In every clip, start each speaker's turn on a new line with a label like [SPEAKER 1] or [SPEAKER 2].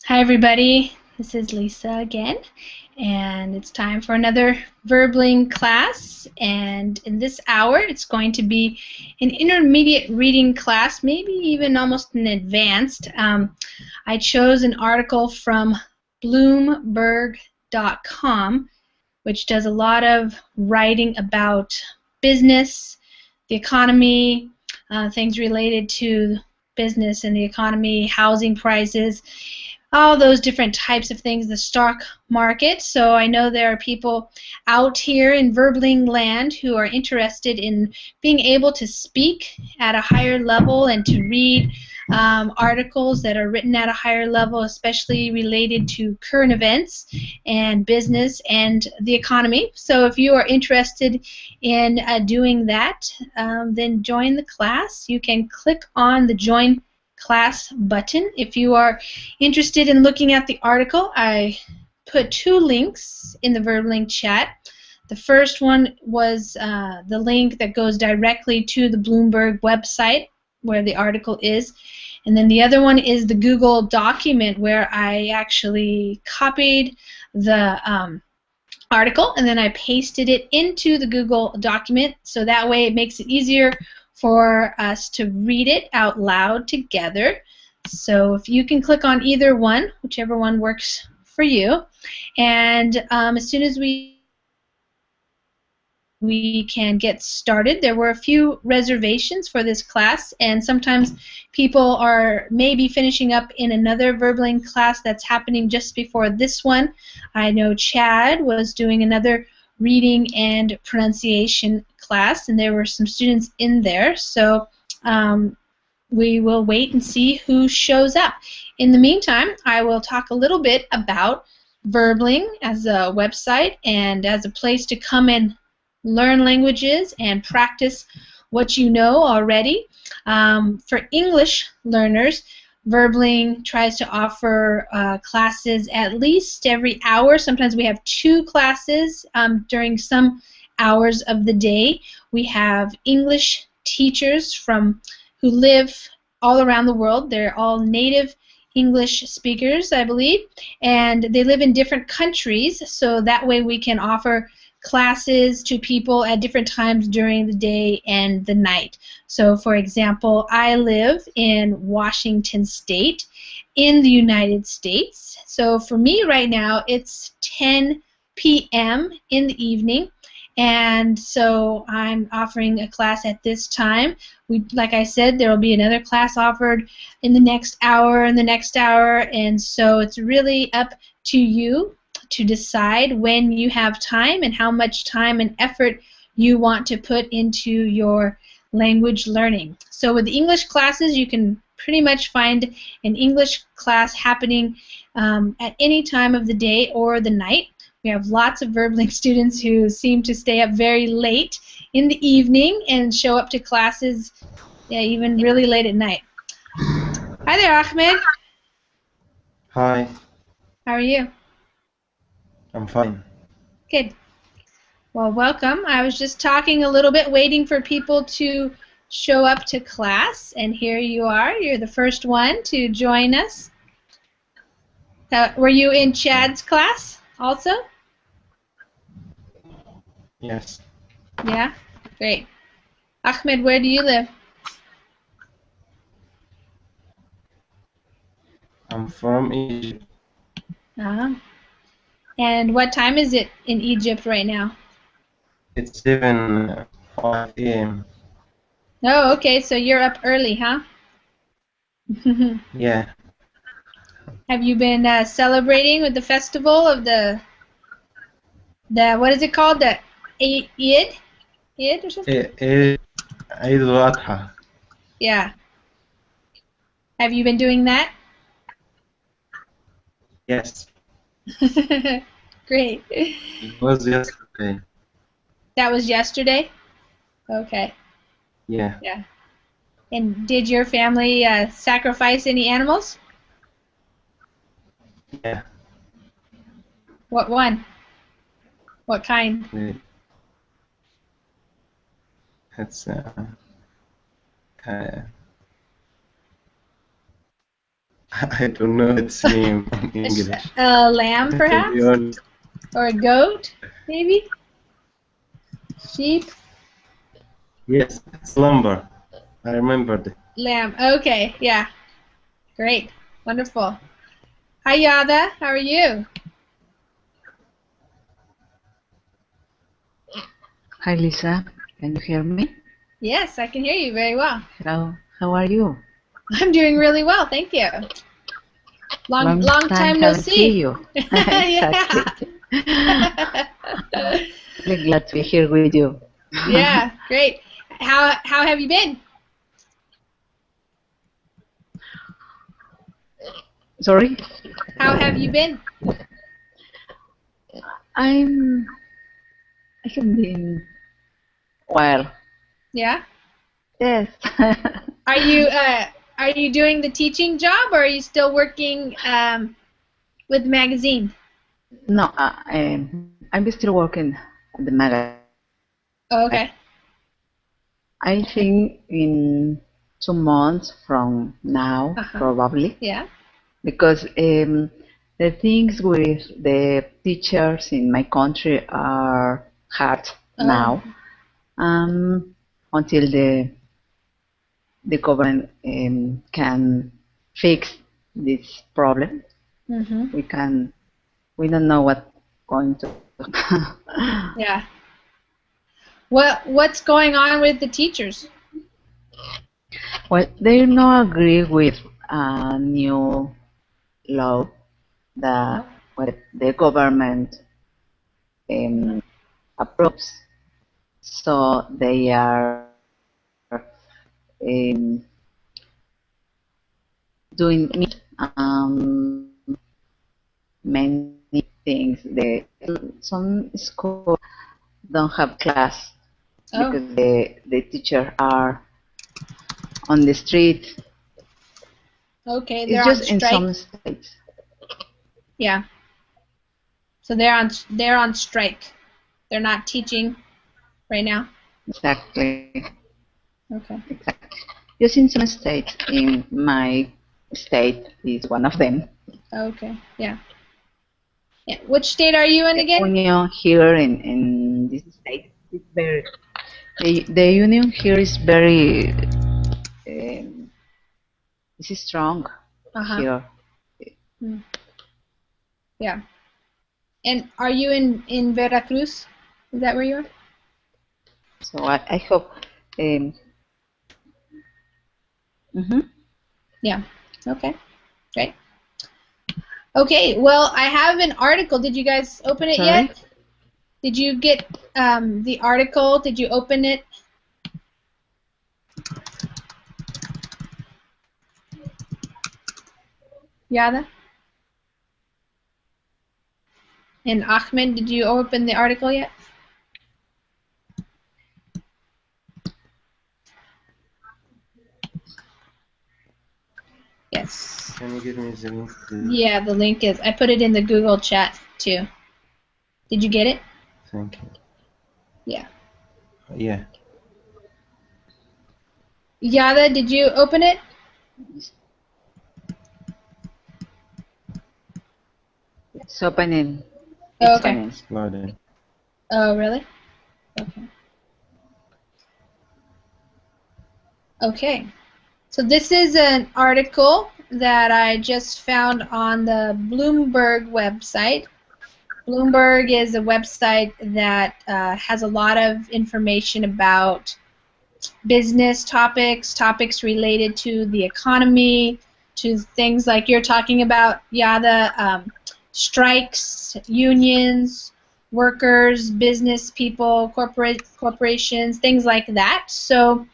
[SPEAKER 1] Hi everybody, this is Lisa again, and it's time for another Verbling class, and in this hour it's going to be an intermediate reading class, maybe even almost an advanced. I chose an article from Bloomberg.com, which does a lot of writing about business, the economy, things related to business and the economy, housing prices, all those different types of things, the stock market. So I know there are people out here in Verbling land who are interested in being able to speak at a higher level and to read articles that are written at a higher level, especially related to current events and business and the economy. So if you are interested in doing that, then join the class. You can click on the Join Class button. If you are interested in looking at the article, I put two links in the Verbling chat. The first one was the link that goes directly to the Bloomberg website where the article is. And then the other one is the Google document where I actually copied the article and then I pasted it into the Google document, so that way it makes it easier for us to read it out loud together. So if you can click on either one, whichever one works for you, and as soon as we can get started. There were a few reservations for this class, and sometimes people are maybe finishing up in another Verbling class that's happening just before this one. I know Chad was doing another reading and pronunciation class, and there were some students in there, so we will wait and see who shows up. In the meantime, I will talk a little bit about Verbling as a website and as a place to come and learn languages and practice what you know already. For English learners, Verbling tries to offer classes at least every hour. Sometimes we have two classes during some hours of the day. We have English teachers who live all around the world. They're all native English speakers, I believe, and they live in different countries, so that way we can offer classes to people at different times during the day and the night. So for example, I live in Washington State in the United States. So for me right now it's 10 p.m. in the evening, and so I'm offering a class at this time. Like I said, there will be another class offered in the next hour and the next hour, and so it's really up to you to decide when you have time and how much time and effort you want to put into your language learning. So with the English classes, you can pretty much find an English class happening at any time of the day or the night. We have lots of Verbling students who seem to stay up very late in the evening and show up to classes even really late at night. Hi there, Ahmed.
[SPEAKER 2] Hi,
[SPEAKER 1] How are you?
[SPEAKER 2] I'm fine.
[SPEAKER 1] Good. Well, welcome. I was just talking a little bit, waiting for people to show up to class, and here you are. You're the first one to join us. Were you in Chad's class also?
[SPEAKER 2] Yes,
[SPEAKER 1] Yeah? Great. Ahmed, where do you live?
[SPEAKER 2] I'm from Egypt.
[SPEAKER 1] Uh-huh. And what time is it in Egypt right now?
[SPEAKER 2] It's 7:05 a.m.
[SPEAKER 1] Oh, okay, so you're up early, huh?
[SPEAKER 2] Yeah,
[SPEAKER 1] Have you been celebrating with the festival of the what is it called? The Eid? Eid or something?
[SPEAKER 2] Eid al-Adha.
[SPEAKER 1] Yeah. Have you been doing that?
[SPEAKER 2] Yes,
[SPEAKER 1] Great.
[SPEAKER 2] it was yesterday.
[SPEAKER 1] That was yesterday? Okay.
[SPEAKER 2] Yeah,
[SPEAKER 1] Yeah. And did your family sacrifice any animals?
[SPEAKER 2] yeah.
[SPEAKER 1] What one? What kind?
[SPEAKER 2] uh, It's uh, I don't know its name in English.
[SPEAKER 1] A lamb,
[SPEAKER 2] To be
[SPEAKER 1] perhaps?
[SPEAKER 2] honest.
[SPEAKER 1] Or a goat, maybe? Sheep?
[SPEAKER 2] Yes, it's lumber. I remembered it.
[SPEAKER 1] Lamb. Okay, yeah. Great. Wonderful. Hi, Yada. How are you?
[SPEAKER 3] Hi Lisa, can you hear me?
[SPEAKER 1] Yes, I can hear you very well.
[SPEAKER 3] How are you?
[SPEAKER 1] I'm doing really well, thank you. Long time no
[SPEAKER 3] haven't seen
[SPEAKER 1] see.
[SPEAKER 3] you. Exactly. Really glad to be here with you.
[SPEAKER 1] Yeah, great. How have you been?
[SPEAKER 3] Sorry?
[SPEAKER 1] How have you been?
[SPEAKER 3] I have been well.
[SPEAKER 1] Yeah.
[SPEAKER 3] Yes.
[SPEAKER 1] Are you doing the teaching job, or are you still working with the magazine?
[SPEAKER 3] No, I'm still working at the magazine.
[SPEAKER 1] Oh, okay.
[SPEAKER 3] I think in 2 months from now, probably,
[SPEAKER 1] Yeah.
[SPEAKER 3] because the things with the teachers in my country are hard now. Until the government can fix this problem, we don't know what's going to.
[SPEAKER 1] Yeah. What's going on with the teachers?
[SPEAKER 3] Well, they don't agree with a new law that the government approves. So they are um, doing many things. Some schools don't have class because the teachers are on the street.
[SPEAKER 1] Okay,
[SPEAKER 3] It's just in some states.
[SPEAKER 1] Yeah. So they're on strike. They're not teaching right now.
[SPEAKER 3] Exactly.
[SPEAKER 1] Okay.
[SPEAKER 3] Exactly. Just in some states. In my state is one of them.
[SPEAKER 1] Okay. Yeah. Yeah. Which state are you in again?
[SPEAKER 3] The union here in this state is very. The union here is very. Is strong here.
[SPEAKER 1] Yeah. And are you in Veracruz? Is that where you are?
[SPEAKER 3] So I hope.
[SPEAKER 1] Yeah. Okay. Great. Okay. Well, I have an article. Did you guys open it yet? Did you get the article? Did you open it? Yada? And Ahmed, did you open the article yet? Yes.
[SPEAKER 2] Can you give me the link, please?
[SPEAKER 1] Yeah, the link is. I put it in the Google chat too. Did you get it?
[SPEAKER 2] Thank you.
[SPEAKER 1] Yeah.
[SPEAKER 2] Yeah.
[SPEAKER 1] Yada, did you open it?
[SPEAKER 3] It's opening.
[SPEAKER 1] Oh, okay.
[SPEAKER 2] It's loading.
[SPEAKER 1] Oh, really? Okay. Okay. So this is an article that I just found on the Bloomberg website. Bloomberg is a website that has a lot of information about business topics related to the economy, to things like you're talking about, Yada, strikes, unions, workers, business people, corporations, things like that. So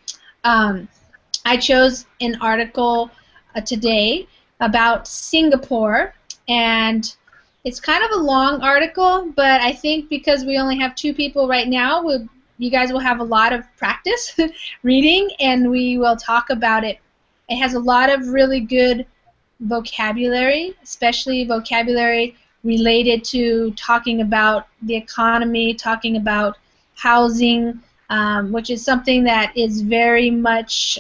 [SPEAKER 1] I chose an article today about Singapore, and it's kind of a long article, but I think because we only have 2 people right now, you guys will have a lot of practice reading, and we will talk about it. It has a lot of really good vocabulary, especially vocabulary related to talking about the economy, talking about housing, which is something that is very much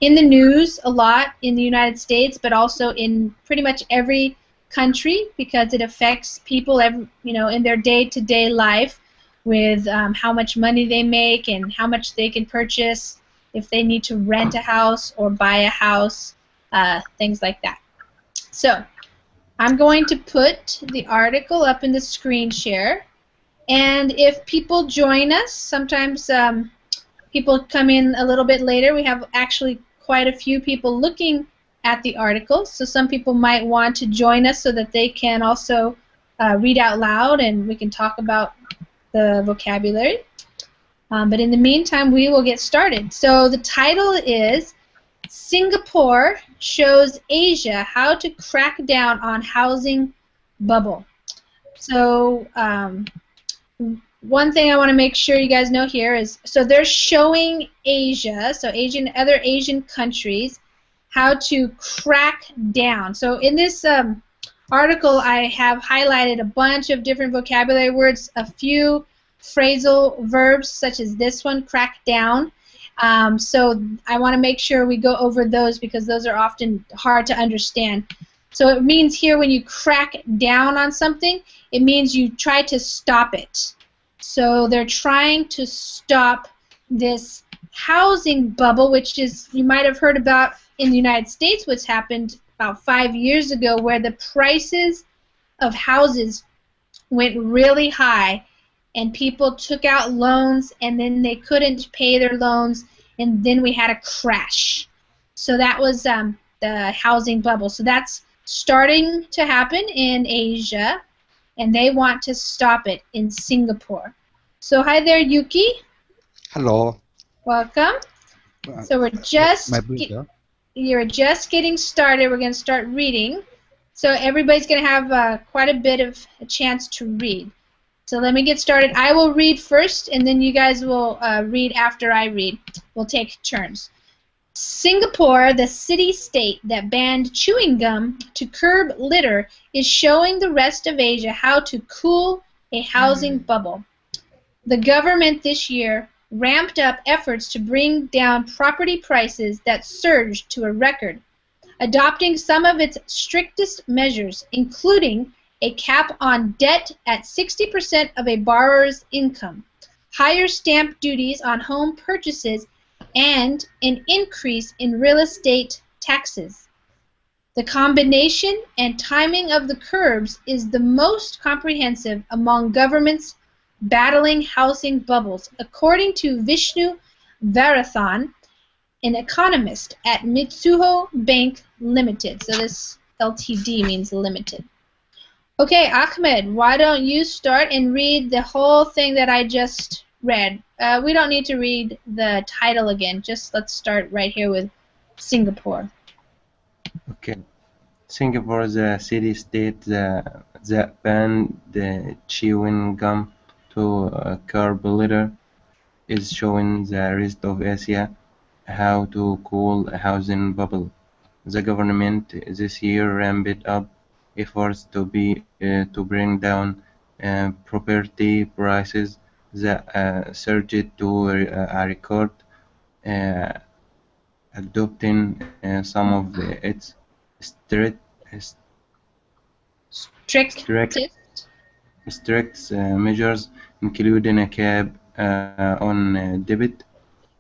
[SPEAKER 1] in the news a lot in the United States, but also in pretty much every country because it affects people, in their day-to-day life with how much money they make and how much they can purchase if they need to rent a house or buy a house, things like that. So I'm going to put the article up in the screen share, and if people join us, sometimes people come in a little bit later. We have actually quite a few people looking at the article, so some people might want to join us so that they can also read out loud and we can talk about the vocabulary. But in the meantime, we will get started. So the title is Singapore Shows Asia How to Crack Down on Housing Bubble. So one thing I want to make sure you guys know here is, so they're showing Asia, so other Asian countries, how to crack down. So in this article, I have highlighted a bunch of different vocabulary words, a few phrasal verbs such as this one, crack down. So I want to make sure we go over those because those are often hard to understand. So it means here when you crack down on something, it means you try to stop it. So they're trying to stop this housing bubble, which is, you might have heard about in the United States, what's happened about 5 years ago, where the prices of houses went really high and people took out loans and then they couldn't pay their loans and then we had a crash. So that was the housing bubble. So that's starting to happen in Asia, and they want to stop it in Singapore. So hi there, Yuki.
[SPEAKER 4] Hello.
[SPEAKER 1] Welcome. So we're just you're just getting started. We're going to start reading. So everybody's going to have quite a bit of a chance to read. So let me get started. I will read first, and then you guys will read after I read. We'll take turns. Singapore, the city-state that banned chewing gum to curb litter, is showing the rest of Asia how to cool a housing bubble. The government this year ramped up efforts to bring down property prices that surged to a record, adopting some of its strictest measures, including a cap on debt at 60% of a borrower's income, higher stamp duties on home purchases, and an increase in real estate taxes. The combination and timing of the curbs is the most comprehensive among governments battling housing bubbles, according to Vishnu Varathan, an economist at Mitsuho Bank Limited. So this LTD means limited. Okay, Ahmed, why don't you start and read the whole thing that I just read? We don't need to read the title again. Just let's start right here with Singapore.
[SPEAKER 2] Okay. Singapore is a city-state that banned the chewing gum to curb litter, is showing the rest of Asia how to cool a housing bubble. The government this year ramped up efforts to bring down property prices that surged to a record, adopting some of its strict measures, including a cap on debt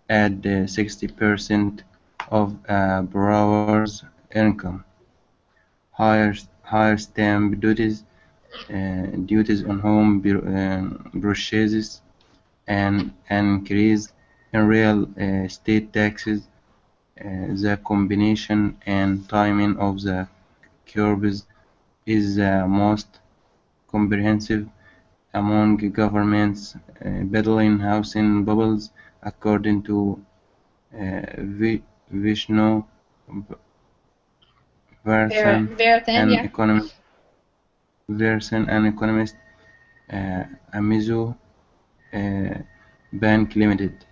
[SPEAKER 2] at 60% of a borrower's income, higher stamp duties on home purchases, and an increase in real estate taxes. The combination and timing of the curbs is the most comprehensive among governments battling housing bubbles, according to Vishnu Varathan, an economist, Amizu Bank Limited.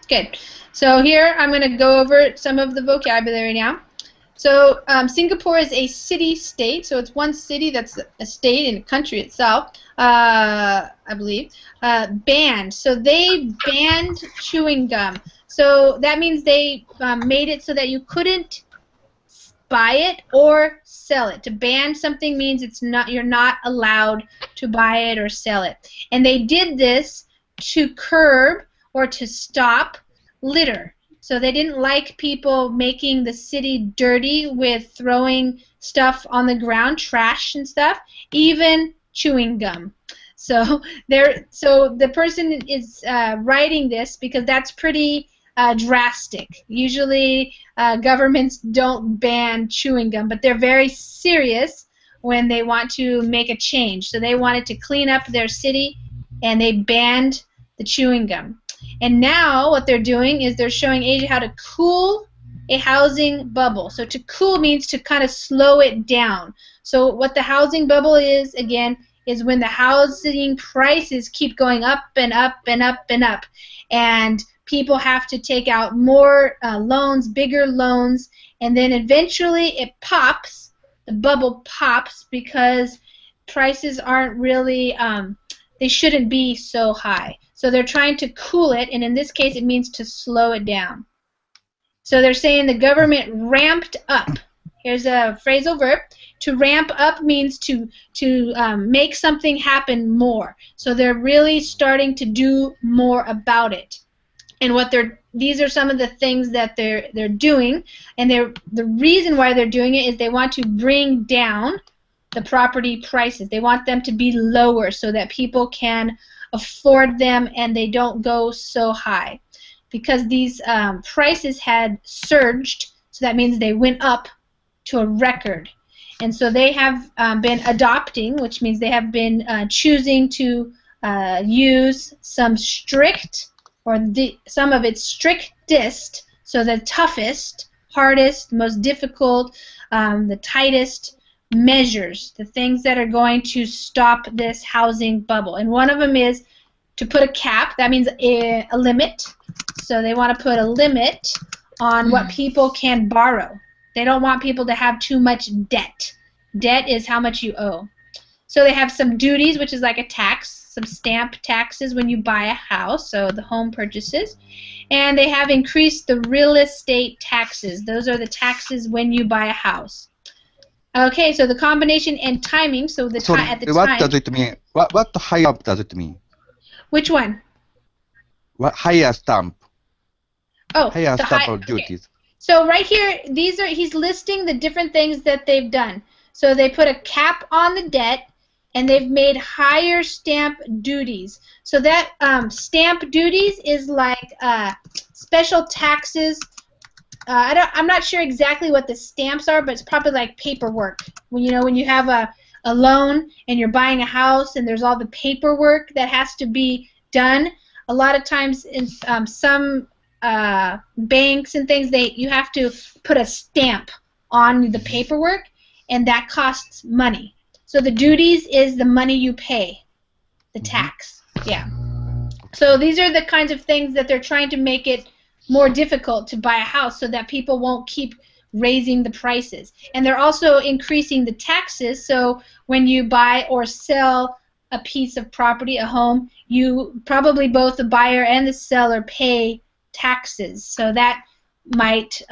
[SPEAKER 1] Good. So here I'm going to go over some of the vocabulary now. So Singapore is a city-state, so it's one city that's a state in a country itself, I believe. Banned. So they banned chewing gum. So that means they made it so that you couldn't buy it or sell it. To ban something means you're not allowed to buy it or sell it. And they did this to curb or to stop litter. So they didn't like people making the city dirty with throwing stuff on the ground, trash and stuff, even chewing gum. So the person is writing this because that's pretty drastic. Usually governments don't ban chewing gum, but they're very serious when they want to make a change. So they wanted to clean up their city, and they banned the chewing gum. And now what they're doing is they're showing Asia how to cool a housing bubble. So to cool means to kind of slow it down. So what the housing bubble is, again, is when the housing prices keep going up and up and up and up. And people have to take out more loans, bigger loans, and then eventually it pops. The bubble pops because prices aren't really, they shouldn't be so high. So they're trying to cool it, and in this case it means to slow it down. So they're saying the government ramped up. Here's a phrasal verb. To ramp up means to make something happen more. So they're really starting to do more about it. And these are some of the things that they're doing, and the reason why they're doing it is they want to bring down the property prices. They want them to be lower so that people can afford them and they don't go so high. Because these prices had surged, so that means they went up to a record. And so they have been adopting, which means they have been choosing to use some strict, or some of its strictest, so the toughest, hardest, most difficult, the tightest measures, the things that are going to stop this housing bubble. And one of them is to put a cap. That means a limit. So they want to put a limit on what people can borrow. They don't want people to have too much debt. Debt is how much you owe. So they have some duties, which is like a tax, some stamp taxes when you buy a house, so the home purchases. And they have increased the real estate taxes. Those are the taxes when you buy a house. Okay, so the combination and timing, so the time at the time.
[SPEAKER 4] What does it mean? What higher does it mean?
[SPEAKER 1] Which one?
[SPEAKER 4] What higher stamp?
[SPEAKER 1] Oh,
[SPEAKER 4] higher
[SPEAKER 1] the
[SPEAKER 4] stamp of duties.
[SPEAKER 1] Okay. So right here, he's listing the different things that they've done. So they put a cap on the debt, and they've made higher stamp duties. So that stamp duties is like special taxes. I'm not sure exactly what the stamps are, but it's probably like paperwork. When you have a loan and you're buying a house and there's all the paperwork that has to be done. A lot of times in some banks and things, you have to put a stamp on the paperwork, and that costs money. So the duties is the money you pay, the tax. Yeah. So these are the kinds of things that they're trying to make it more difficult to buy a house so that people won't keep raising the prices. And they're also increasing the taxes, so when you buy or sell a piece of property, a home, you probably both the buyer and the seller pay taxes. So that might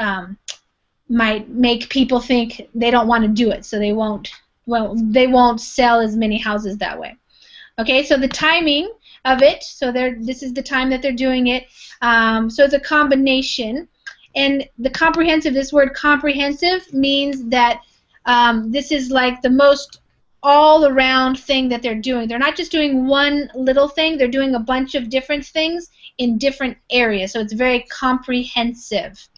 [SPEAKER 1] make people think they don't want to do it, so they won't sell as many houses that way. Okay, so the timing of it, so this is the time that they're doing it. So it's a combination, and this word comprehensive means that this is like the most all-around thing that they're doing. They're not just doing one little thing, they're doing a bunch of different things in different areas, so it's very comprehensive.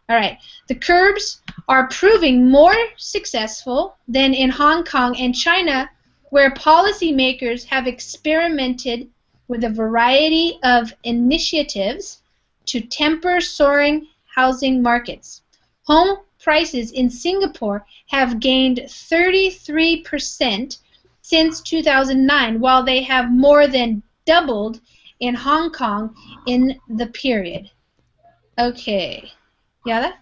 [SPEAKER 1] All right, the curbs are proving more successful than in Hong Kong and China, where policymakers have experimented with a variety of initiatives to temper soaring housing markets. Home prices in Singapore have gained 33% since 2009, while they have more than doubled in Hong Kong in the period. Okay. Yada?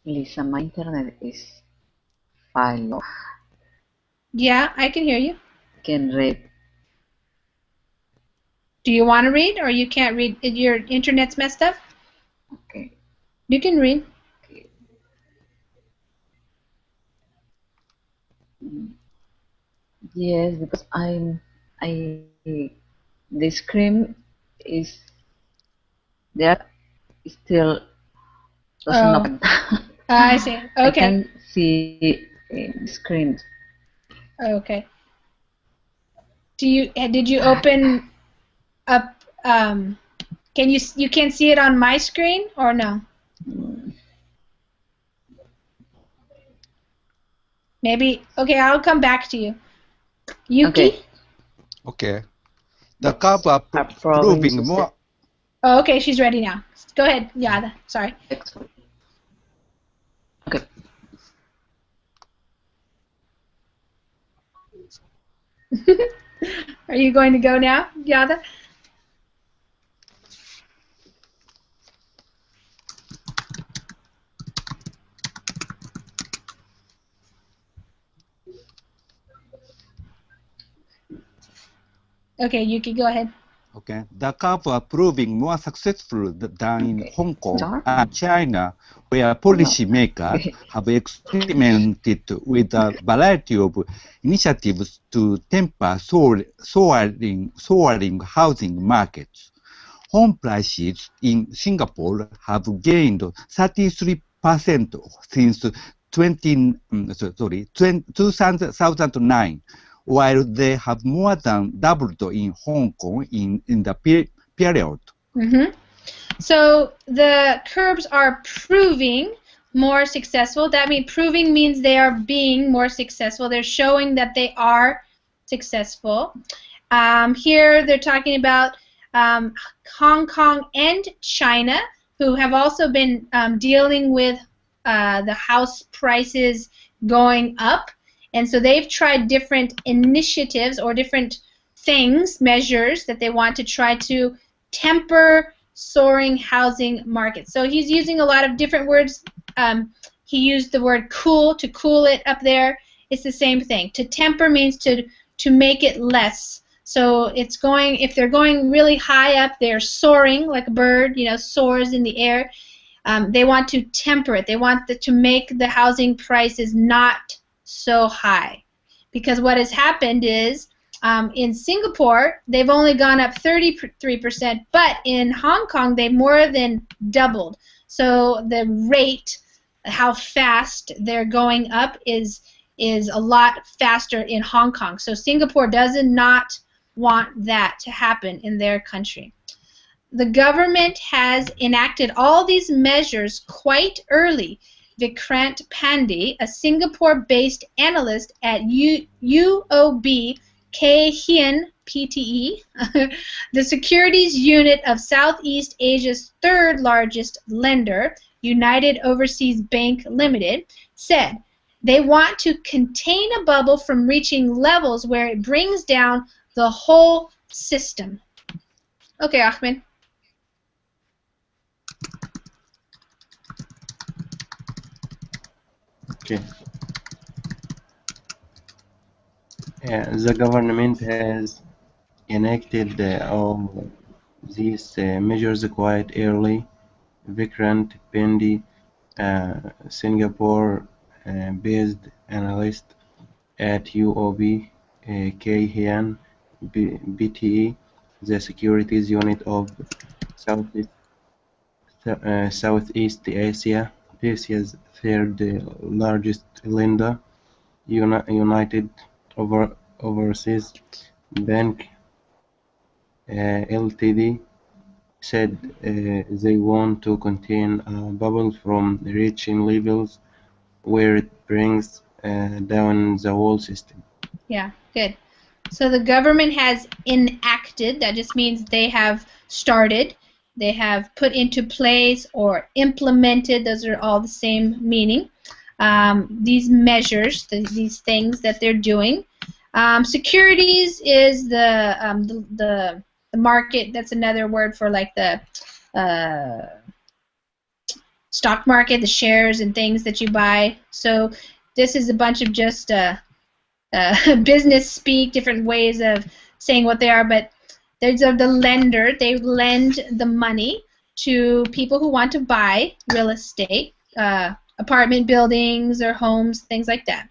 [SPEAKER 3] Lisa, my internet is fine.
[SPEAKER 1] Yeah, I can hear you.
[SPEAKER 3] Can read.
[SPEAKER 1] Do you want to read, or you can't read? Your internet's messed up?
[SPEAKER 3] Okay.
[SPEAKER 1] You can read.
[SPEAKER 3] Okay. Mm, Yes, because the screen is there still doesn't
[SPEAKER 1] Oh,
[SPEAKER 3] open.
[SPEAKER 1] I see.
[SPEAKER 3] I
[SPEAKER 1] Okay.
[SPEAKER 3] can see the screen.
[SPEAKER 1] Okay. Did you open up? Can you can't see it on my screen or no?
[SPEAKER 3] Mm,
[SPEAKER 1] Maybe. Okay, I'll come back to you. Yuki?
[SPEAKER 3] Okay.
[SPEAKER 4] Okay. The curve
[SPEAKER 3] Books
[SPEAKER 4] are
[SPEAKER 3] are proving
[SPEAKER 4] proving
[SPEAKER 3] successful.
[SPEAKER 4] more.
[SPEAKER 1] Oh, okay, she's ready now. Go ahead, Yada. Sorry.
[SPEAKER 3] Okay.
[SPEAKER 1] Are you going to go now, Yada? Okay, Yuki, go ahead.
[SPEAKER 4] Okay. The curve are proving more successful than in
[SPEAKER 3] Okay.
[SPEAKER 4] Hong Kong
[SPEAKER 3] Start?
[SPEAKER 4] and China, where
[SPEAKER 3] Oh no.
[SPEAKER 4] policymakers
[SPEAKER 3] Okay.
[SPEAKER 4] have experimented with a variety of initiatives to temper soaring housing markets. Home prices in Singapore have gained 33% since 2009, while they have more than doubled in Hong Kong in the period.
[SPEAKER 1] Mm-hmm. So the curbs are proving more successful. That means proving means they are being more successful. They're showing that they are successful. Here they're talking about Hong Kong and China, who have also been dealing with the house prices going up. And so they've tried different initiatives or different things, measures that they want to try to temper soaring housing markets. So he's using a lot of different words. He used the word cool, to cool it up there. It's the same thing. To temper means to make it less. So it's going, if they're going really high up, they're soaring like a bird, soars in the air. They want to temper it. They want to make the housing prices not so high. Because what has happened is in Singapore, they've only gone up 33%, but in Hong Kong, they've more than doubled. So the rate, how fast they're going up is a lot faster in Hong Kong. So Singapore does not want that to happen in their country. The government has enacted all these measures quite early. Vikrant Pandey, a Singapore-based analyst at UOB Kay Hian PTE, the securities unit of Southeast Asia's third largest lender, United Overseas Bank Limited, said they want to contain a bubble from reaching levels where it brings down the whole system. Okay, Ahmed.
[SPEAKER 2] Okay. The government has enacted all these measures quite early. Vikrant Pendi, Singapore-based analyst at UOB, Kay Hian, BTE, the securities unit of Southeast, Southeast Asia's third largest lender, United Overseas Bank Ltd, said they want to contain a bubble from reaching levels where it brings down the whole system.
[SPEAKER 1] Yeah, good. So the government has enacted, that just means they have started, they have put into place or implemented, those are all the same meaning, these measures, these things that they're doing. Securities is the market, that's another word for like the stock market, the shares and things that you buy. So this is a bunch of just business speak, different ways of saying what they are, but there's the lender. They lend the money to people who want to buy real estate, apartment buildings or homes, things like that.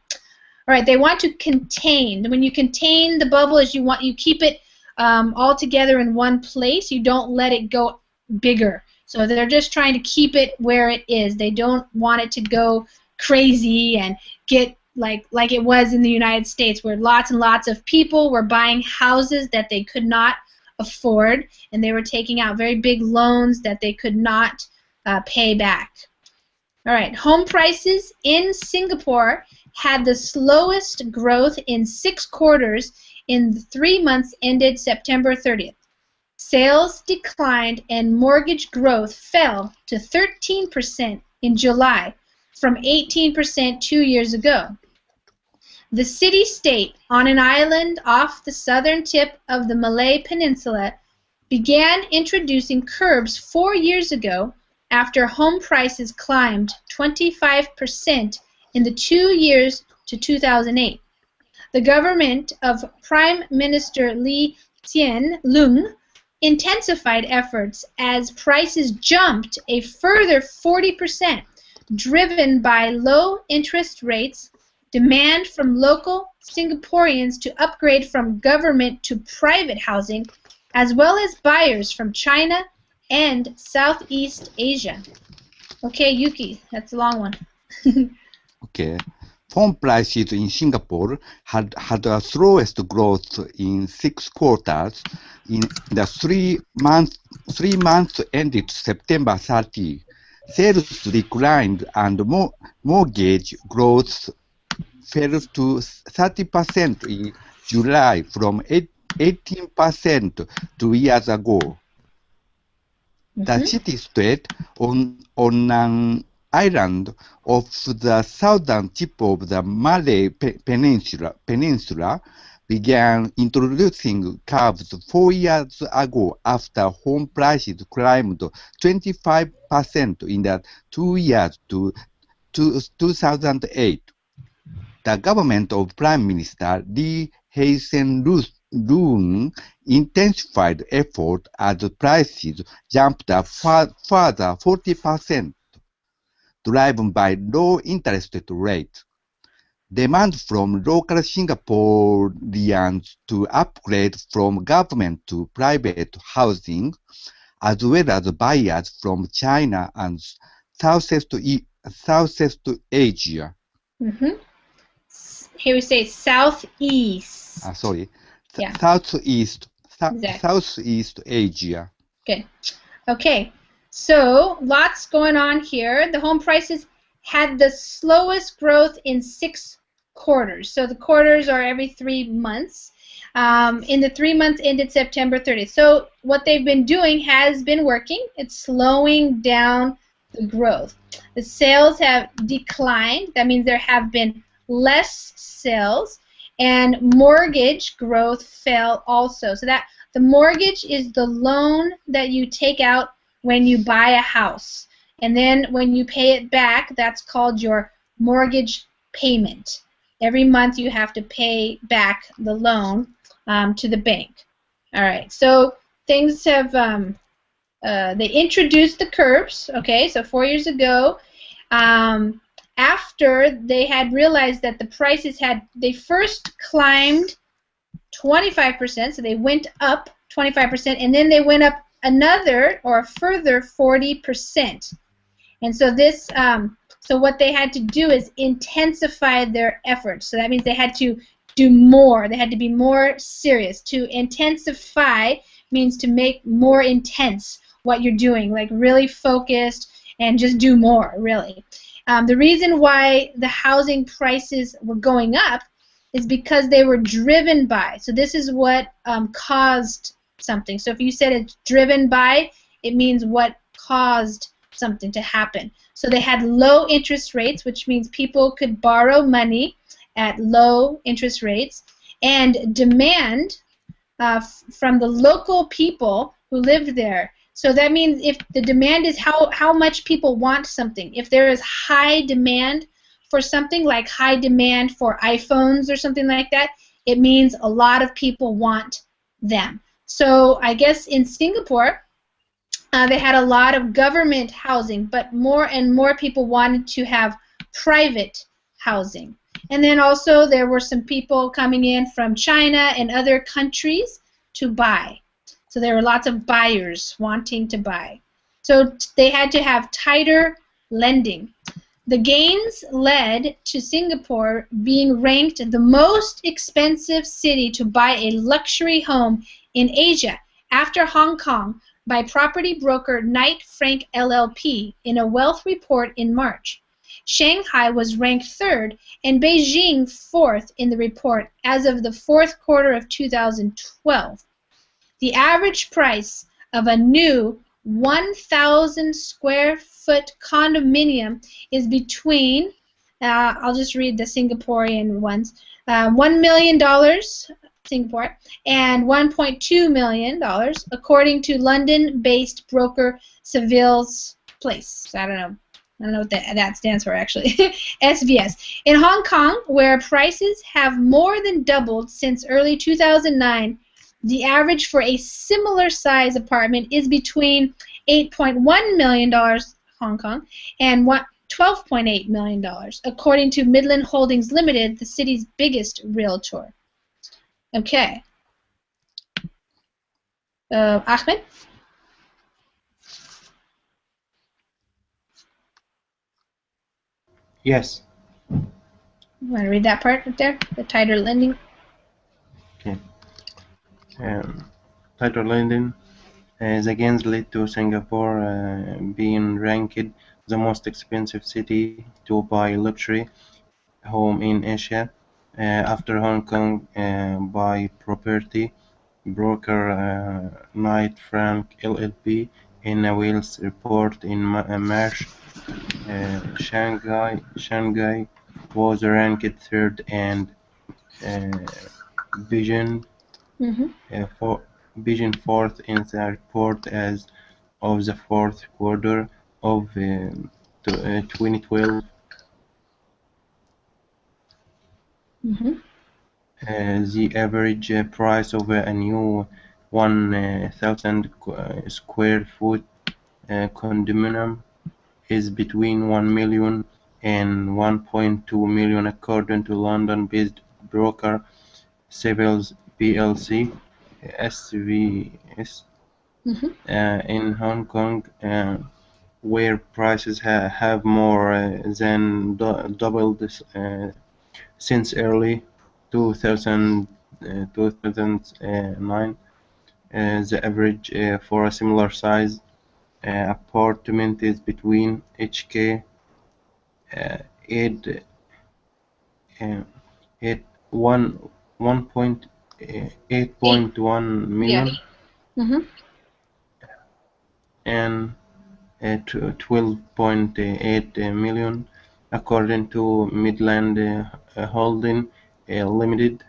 [SPEAKER 1] All right, they want to contain. When you contain the bubble, is you keep it all together in one place. You don't let it go bigger. So they're just trying to keep it where it is. They don't want it to go crazy and get like it was in the United States, where lots and lots of people were buying houses that they could not afford, and they were taking out very big loans that they could not pay back. All right, home prices in Singapore had the slowest growth in 6 quarters in the 3 months ended September 30th. Sales declined and mortgage growth fell to 13% in July from 18% 2 years ago. The city-state, on an island off the southern tip of the Malay Peninsula, began introducing curbs 4 years ago after home prices climbed 25% in the 2 years to 2008. The government of Prime Minister Lee Hsien Loong intensified efforts as prices jumped a further 40%, driven by low interest rates, demand from local Singaporeans to upgrade from government to private housing, as well as buyers from China and Southeast Asia. Okay, Yuki, that's a long one.
[SPEAKER 4] Okay. Home prices in Singapore had the slowest growth in 6 quarters. In the 3 months ended September 30. Sales declined and mortgage growth fell to 30% in July from 18% 2 years ago. The city-state on an island off the southern tip of the Malay Peninsula began introducing curbs 4 years ago after home prices climbed 25% in the 2 years to 2008. The government of Prime Minister Lee Hsien Loong intensified effort as prices jumped a further 40%, driven by low interest rates. Demand from local Singaporeans to upgrade from government to private housing, as well as buyers from China and Southeast Asia.
[SPEAKER 1] Here we say southeast. Yeah.
[SPEAKER 4] Southeast Asia.
[SPEAKER 1] Good. Okay. So lots going on here. The home prices had the slowest growth in 6 quarters. So the quarters are every 3 months. In the 3 months ended September 30th. So what they've been doing has been working. It's slowing down the growth. The sales have declined. That means there have been less sales, and mortgage growth fell also. So that the mortgage is the loan that you take out when you buy a house, and then when you pay it back, that's called your mortgage payment. Every month you have to pay back the loan to the bank. All right, so things have they introduced the curbs. Okay, so 4 years ago, after they had realized that the prices they first climbed 25%, so they went up 25%, and then they went up another or a further 40%. And so this, so what they had to do is intensify their efforts. So that means they had to do more. They had to be more serious. To intensify means to make more intense what you're doing, like really focused and just do more, really. The reason why the housing prices were going up is because they were driven by. So this is what caused something. So if you said it's driven by, it means what caused something to happen. So they had low interest rates, which means people could borrow money at low interest rates, and demand from the local people who lived there. So that means if the demand is how much people want something. If there is high demand for something like high demand for iPhones or something like that, it means a lot of people want them. So I guess in Singapore, they had a lot of government housing, but more and more people wanted to have private housing. And then also there were some people coming in from China and other countries to buy. So there were lots of buyers wanting to buy. So they had to have tighter lending. The gains led to Singapore being ranked the most expensive city to buy a luxury home in Asia after Hong Kong by property broker Knight Frank LLP in a wealth report in March. Shanghai was ranked third and Beijing fourth in the report as of the fourth quarter of 2012. The average price of a new 1,000 square foot condominium is between, I'll just read the Singaporean ones, $1 million Singapore and $1.2 million according to London-based broker Saville's Place. I don't know what that stands for actually. SBS. In Hong Kong, where prices have more than doubled since early 2009, the average for a similar size apartment is between $8.1 million Hong Kong and $12.8 million, according to Midland Holdings Limited, the city's biggest realtor. Okay. Ahmed?
[SPEAKER 2] Yes.
[SPEAKER 1] You want to read that part right there? The tighter lending?
[SPEAKER 2] Okay. Tighter lending. The gains led to Singapore being ranked the most expensive city to buy luxury home in Asia, after Hong Kong by property broker Knight Frank LLP in a Wales report in March. Shanghai was ranked third and Beijing fourth in the report as of the fourth quarter of 2012. The average price of a new 1,000 square foot condominium is between 1 million and 1.2 million according to London-based broker Saville's PLC SVS. In Hong Kong, where prices have more than doubled since early 2009, the average for a similar size apartment is between HK 1.8.1 million and 12.8 million according to Midland Holding Limited,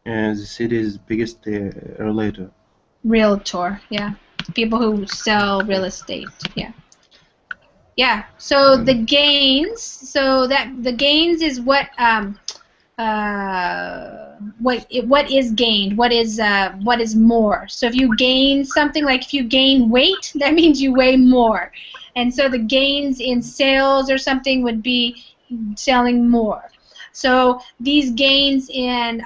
[SPEAKER 2] the city's biggest
[SPEAKER 1] Realtor, yeah. People who sell real estate, yeah. Yeah, so the gains, the gains is what is gained, what is more. So if you gain something, like if you gain weight, that means you weigh more. And so the gains in sales or something would be selling more. So these gains in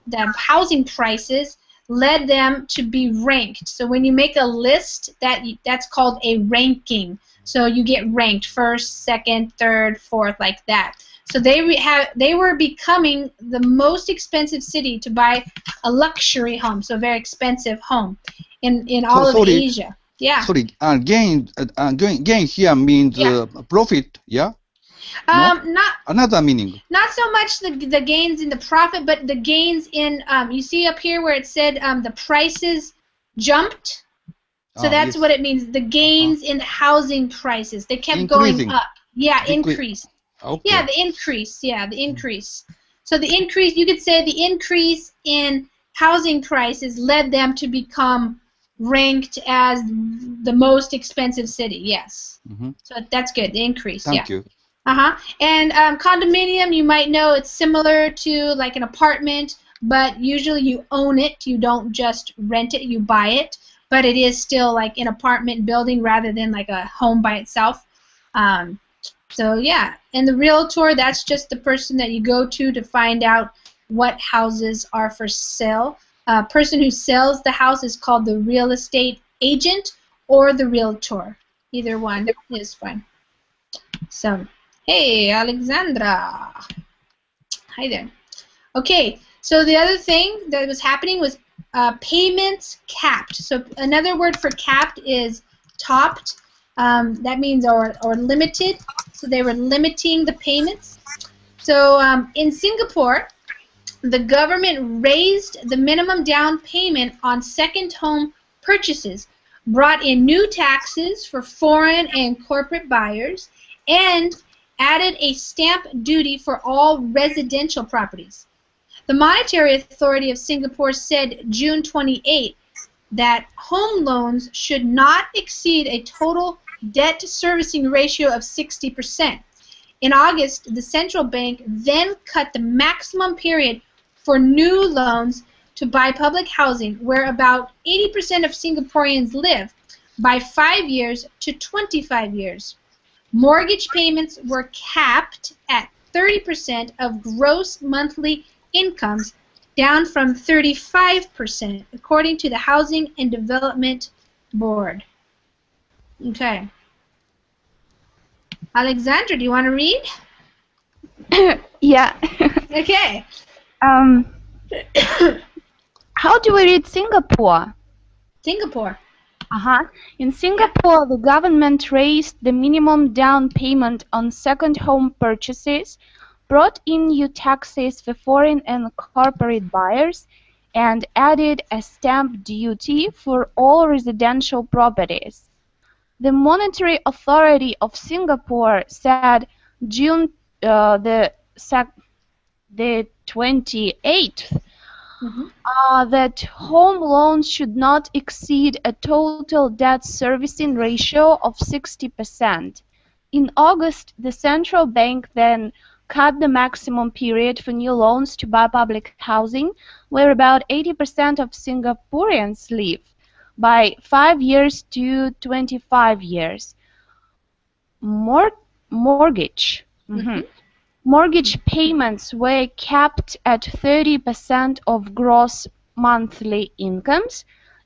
[SPEAKER 1] the housing prices led them to be ranked. So when you make a list, that's called a ranking. So you get ranked first, second, third, fourth, like that. So they were becoming the most expensive city to buy a luxury home, so a very expensive home in all of Asia. Yeah.
[SPEAKER 4] Sorry, gain here means profit, yeah?
[SPEAKER 1] Not
[SPEAKER 4] another meaning.
[SPEAKER 1] Not so much the gains in the profit, but the gains in you see up here where it said the prices jumped. So that's what it means. The gains in housing prices, they kept going up. Yeah, increase.
[SPEAKER 4] Okay.
[SPEAKER 1] Yeah, the increase. Yeah, the increase. So the increase, you could say the increase in housing prices led them to become ranked as the most expensive city. Yes. So that's good. The increase.
[SPEAKER 4] Thank you.
[SPEAKER 1] And condominium, you might know it's similar to like an apartment, but usually you own it. You don't just rent it, you buy it. But it is still like an apartment building rather than like a home by itself. So yeah, and the realtor, that's just the person that you go to find out what houses are for sale. A person who sells the house is called the real estate agent or the realtor. Either one is fine. So, hey, Alexandra. Hi there. Okay, so the other thing that was happening was payments capped. So another word for capped is topped. That means or limited. So they were limiting the payments. So in Singapore, the government raised the minimum down payment on second home purchases, brought in new taxes for foreign and corporate buyers, and added a stamp duty for all residential properties. The Monetary Authority of Singapore said June 28 that home loans should not exceed a total debt servicing ratio of 60%. In August, the central bank then cut the maximum period for new loans to buy public housing, where about 80% of Singaporeans live, by 5 years to 25 years. Mortgage payments were capped at 30% of gross monthly incomes, down from 35%, according to the Housing and Development Board. Okay. Alexandra, do you want to read?
[SPEAKER 5] Yeah.
[SPEAKER 1] Okay.
[SPEAKER 5] How do we read Singapore?
[SPEAKER 1] Singapore.
[SPEAKER 5] In Singapore, the government raised the minimum down payment on second home purchases, brought in new taxes for foreign and corporate buyers, and added a stamp duty for all residential properties. The Monetary Authority of Singapore said June the 28th that home loans should not exceed a total debt servicing ratio of 60%. In August, the central bank then cut the maximum period for new loans to buy public housing, where about 80% of Singaporeans live, by 5 years to 25 years. Mortgage. Mortgage payments were capped at 30% of gross monthly incomes,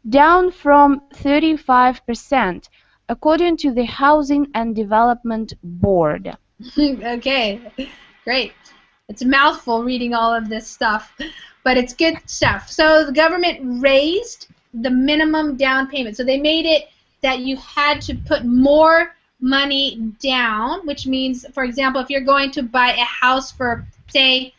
[SPEAKER 5] down from 35%, according to the Housing and Development Board.
[SPEAKER 1] Okay, great. It's a mouthful reading all of this stuff, but it's good stuff. So the government raised the minimum down payment. So they made it that you had to put more money down, which means, for example, if you're going to buy a house for, say,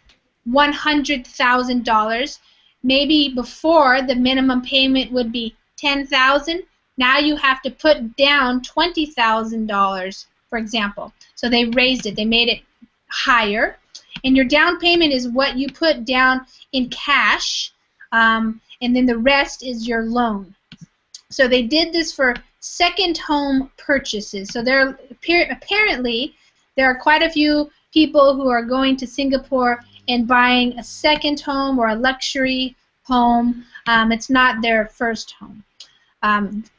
[SPEAKER 1] $100,000, maybe before the minimum payment would be $10,000. Now you have to put down $20,000, for example. So they raised it. They made it higher. And your down payment is what you put down in cash, and then the rest is your loan. So they did this for second home purchases. So there apparently there are quite a few people who are going to Singapore and buying a second home or a luxury home. It's not their first home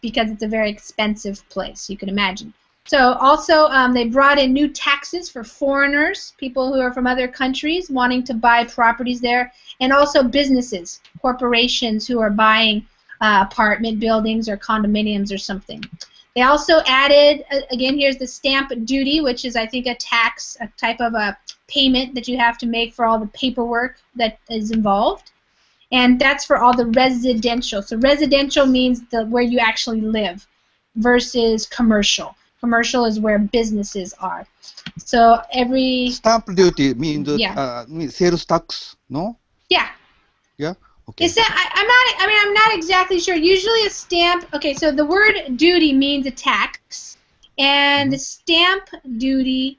[SPEAKER 1] because it's a very expensive place, you can imagine. So also they brought in new taxes for foreigners, people who are from other countries wanting to buy properties there, and also businesses, corporations who are buying apartment buildings or condominiums or something. They also added, again, here's the stamp duty, which is, I think, a tax, a type of a payment that you have to make for all the paperwork that is involved. And that's for all the residential. So residential means where you actually live versus commercial. Commercial is where businesses are. So every...
[SPEAKER 4] Stamp duty means sales tax, no?
[SPEAKER 1] Yeah.
[SPEAKER 4] Yeah? Okay.
[SPEAKER 1] Is that, I'm not exactly sure. Usually a stamp, okay, so the word duty means a tax, and the stamp duty,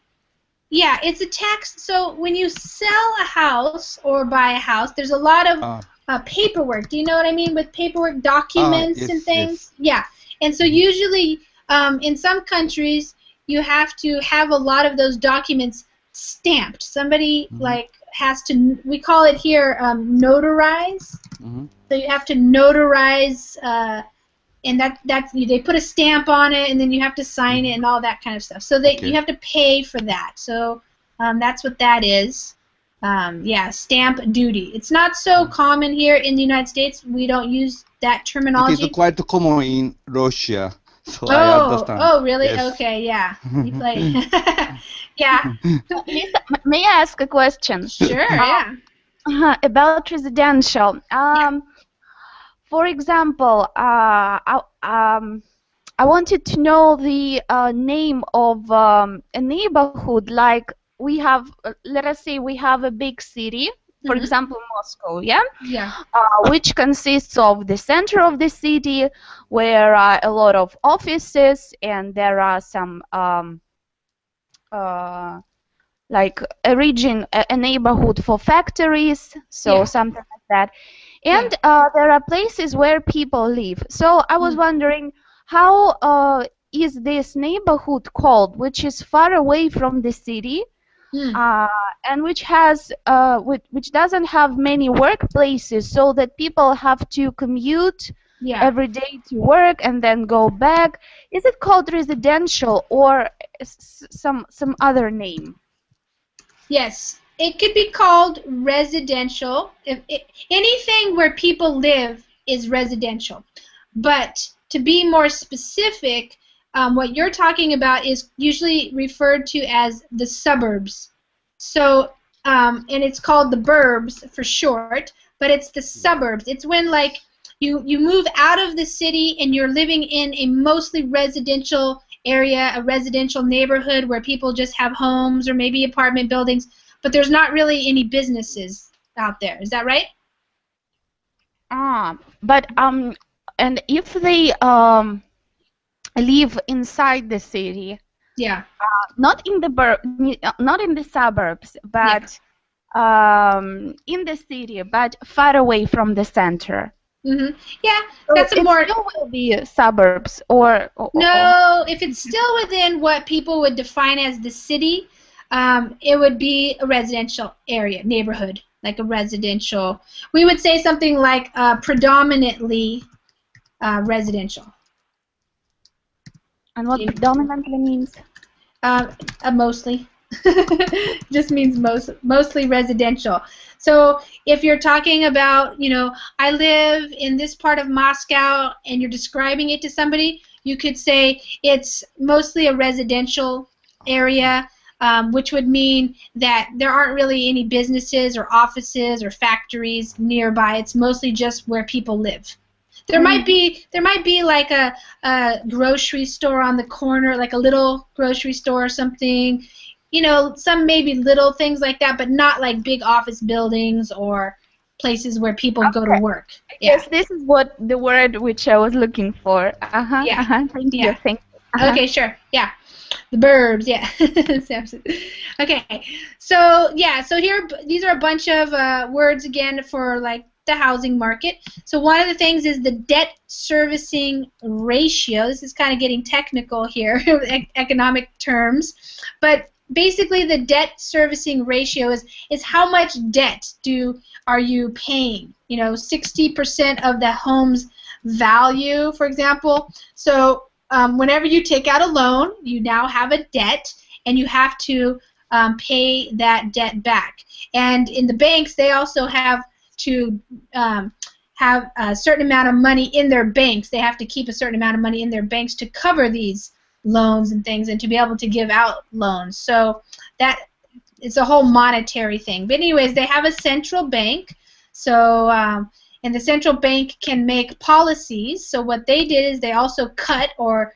[SPEAKER 1] yeah, it's a tax. So when you sell a house or buy a house, there's a lot of paperwork. Do you know what I mean with paperwork, documents
[SPEAKER 4] yes,
[SPEAKER 1] and things?
[SPEAKER 4] Yes.
[SPEAKER 1] Yeah, and so usually in some countries you have to have a lot of those documents stamped. Somebody like has to, we call it here notarize. So you have to notarize, and that's they put a stamp on it, and then you have to sign it and all that kind of stuff. So you have to pay for that. So that's what that is. Yeah, stamp duty. It's not so common here in the United States. We don't use that terminology.
[SPEAKER 4] It is quite common in Russia, so I understand.
[SPEAKER 1] Oh, really?
[SPEAKER 4] Yes.
[SPEAKER 1] Okay, yeah. You play. Yeah.
[SPEAKER 5] Lisa, may I ask a question?
[SPEAKER 1] Sure, yeah.
[SPEAKER 5] About residential. For example, I wanted to know the name of a neighborhood. Like we have, let us say, we have a big city, for example, Moscow, yeah, which consists of the center of the city, where are a lot of offices, and there are some like a region, a neighborhood for factories, so something like that. And there are places where people live. So I was wondering, how is this neighborhood called, which is far away from the city, and which has which doesn't have many workplaces, so that people have to commute every day to work and then go back? Is it called residential or some other name?
[SPEAKER 1] Yes, it could be called residential. Anything where people live is residential. But to be more specific, what you're talking about is usually referred to as the suburbs. So, and it's called the burbs for short, but it's the suburbs. It's when, like, you move out of the city and you're living in a mostly residential area, a residential neighborhood where people just have homes or maybe apartment buildings, but there's not really any businesses out there. Is that right?
[SPEAKER 5] But and if they live inside the city, not in the suburbs, but in the city, but far away from the center.
[SPEAKER 1] Yeah,
[SPEAKER 5] so
[SPEAKER 1] that's a more.
[SPEAKER 5] It still will be suburbs, or
[SPEAKER 1] no. If it's still within what people would define as the city, it would be a residential area, neighborhood, like a residential. We would say something like predominantly residential.
[SPEAKER 5] And what predominantly means?
[SPEAKER 1] Mostly. Just means mostly residential. So if you're talking about, you know, I live in this part of Moscow, and you're describing it to somebody, you could say it's mostly a residential area, which would mean that there aren't really any businesses or offices or factories nearby. It's mostly just where people live. There might be like a grocery store on the corner, like a little grocery store or something. You know, some maybe little things like that, but not like big office buildings or places where people go to work.
[SPEAKER 5] Yes, this is what the word which I was looking for. Thank you. Thank you.
[SPEAKER 1] Okay, sure. Yeah. The burbs, yeah. Okay. So, yeah, so here, these are a bunch of words, again, for, like, the housing market. So one of the things is the debt servicing ratio. This is kind of getting technical here, economic terms. But basically the debt servicing ratio is how much debt are you paying? You know, 60% of the home's value, for example. So whenever you take out a loan, you now have a debt, and you have to pay that debt back. And in the banks, they also have to have a certain amount of money in their banks. They have to keep a certain amount of money in their banks to cover these loans and things, and to be able to give out loans. So that it's a whole monetary thing. But anyways, they have a central bank. So and the central bank can make policies. So what they did is they also cut or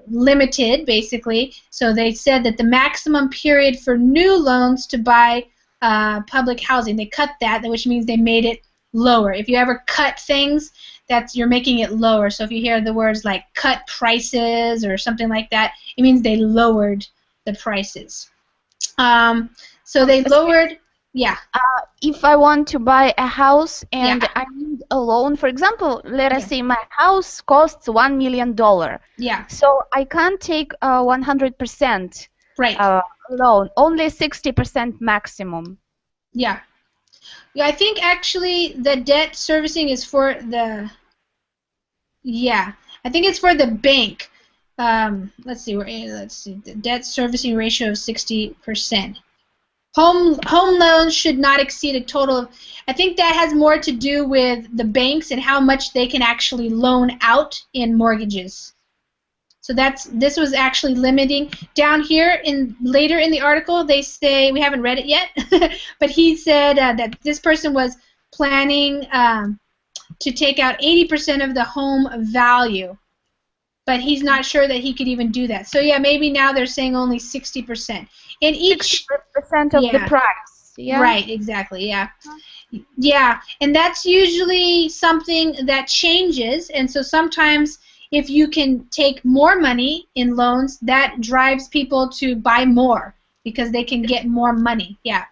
[SPEAKER 1] limited, basically. So they said that the maximum period for new loans to buy public housing, they cut that, which means they made it lower. If you ever cut things, you're making it lower. So if you hear the words like cut prices or something like that, it means they lowered the prices. So they lowered. Yeah.
[SPEAKER 5] If I want to buy a house and
[SPEAKER 1] Yeah.
[SPEAKER 5] I need a loan, for example, let us
[SPEAKER 1] Yeah.
[SPEAKER 5] say my house costs $1 million.
[SPEAKER 1] Yeah.
[SPEAKER 5] So I can't take 100%
[SPEAKER 1] Right.
[SPEAKER 5] loan, only 60% maximum.
[SPEAKER 1] Yeah. Yeah, I think actually the debt servicing is for the, yeah, I think it's for the bank. Let's see, the debt servicing ratio of 60%. Home loans should not exceed a total of, I think that has more to do with the banks and how much they can actually loan out in mortgages. So this was actually limiting. Down here later in the article, they say, we haven't read it yet, but he said that this person was planning to take out 80% of the home value, but he's not sure that he could even do that. So yeah, maybe now they're saying only 60%. And each
[SPEAKER 5] 60% of the price. Yeah.
[SPEAKER 1] Right, exactly, yeah. Yeah, and that's usually something that changes, and so sometimes if you can take more money in loans, that drives people to buy more because they can get more money. Yeah.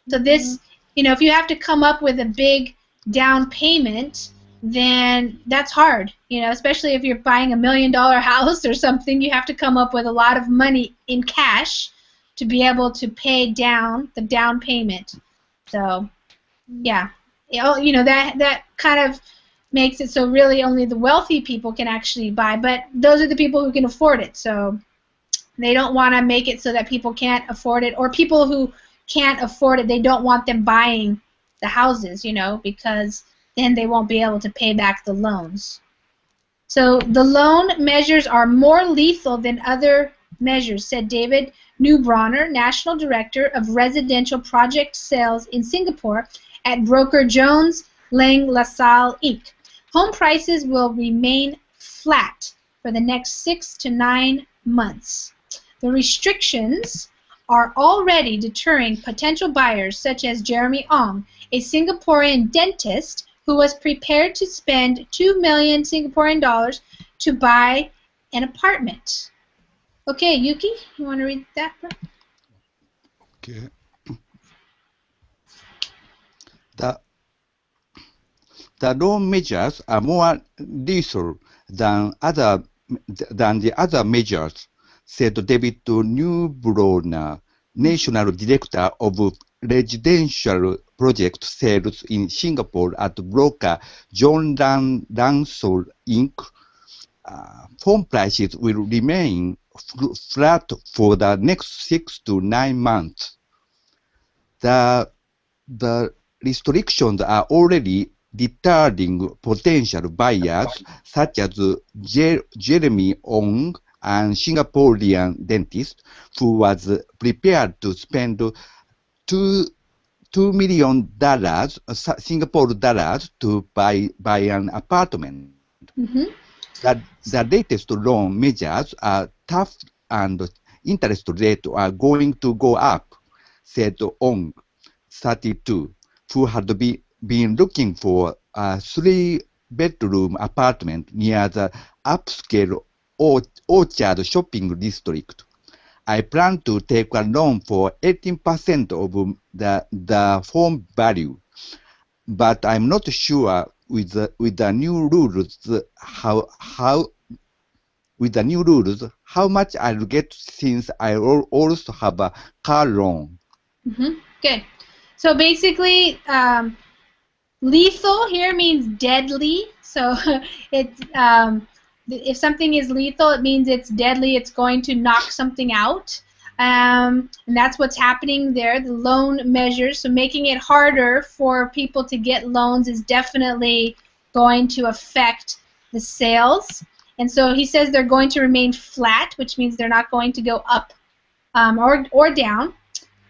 [SPEAKER 1] So this, if you have to come up with a big down payment, then that's hard, especially if you're buying $1 million house or something. You have to come up with a lot of money in cash to be able to pay down the down payment. So, yeah, that kind of makes it so really only the wealthy people can actually buy, but those are the people who can afford it. So they don't want to make it so that people can't afford it, or people who can't afford it, they don't want them buying the houses, because then they won't be able to pay back the loans. So the loan measures are more lethal than other measures, said David Neubronner, National Director of Residential Project Sales in Singapore at broker Jones Lang LaSalle Inc. Home prices will remain flat for the next 6 to 9 months. The restrictions are already deterring potential buyers such as Jeremy Ong, a Singaporean dentist who was prepared to spend 2 million Singaporean dollars to buy an apartment. Okay, Yuki, you want to read that?
[SPEAKER 4] Okay. The loan measures are more lethal than the other measures, said David Neubronner, National Director of Residential Project Sales in Singapore at broker John Lansall Inc. Home prices will remain flat for the next 6 to 9 months. The restrictions are already deterring potential buyers such as Jeremy Ong, an Singaporean dentist who was prepared to spend $2 million Singapore dollars to buy an apartment.
[SPEAKER 1] Mm-hmm.
[SPEAKER 4] The latest loan measures are tough and interest rates are going to go up, said Ong, 32, who had been looking for a 3-bedroom apartment near the upscale Orchard shopping district. I plan to take a loan for 18% of the home value, but I'm not sure with the new rules how much I'll get since I also have a car loan.
[SPEAKER 1] Mm-hmm. Good. So basically, lethal here means deadly. So if something is lethal, it means it's deadly. It's going to knock something out. And that's what's happening there, the loan measures. So making it harder for people to get loans is definitely going to affect the sales. And so he says they're going to remain flat, which means they're not going to go up or down.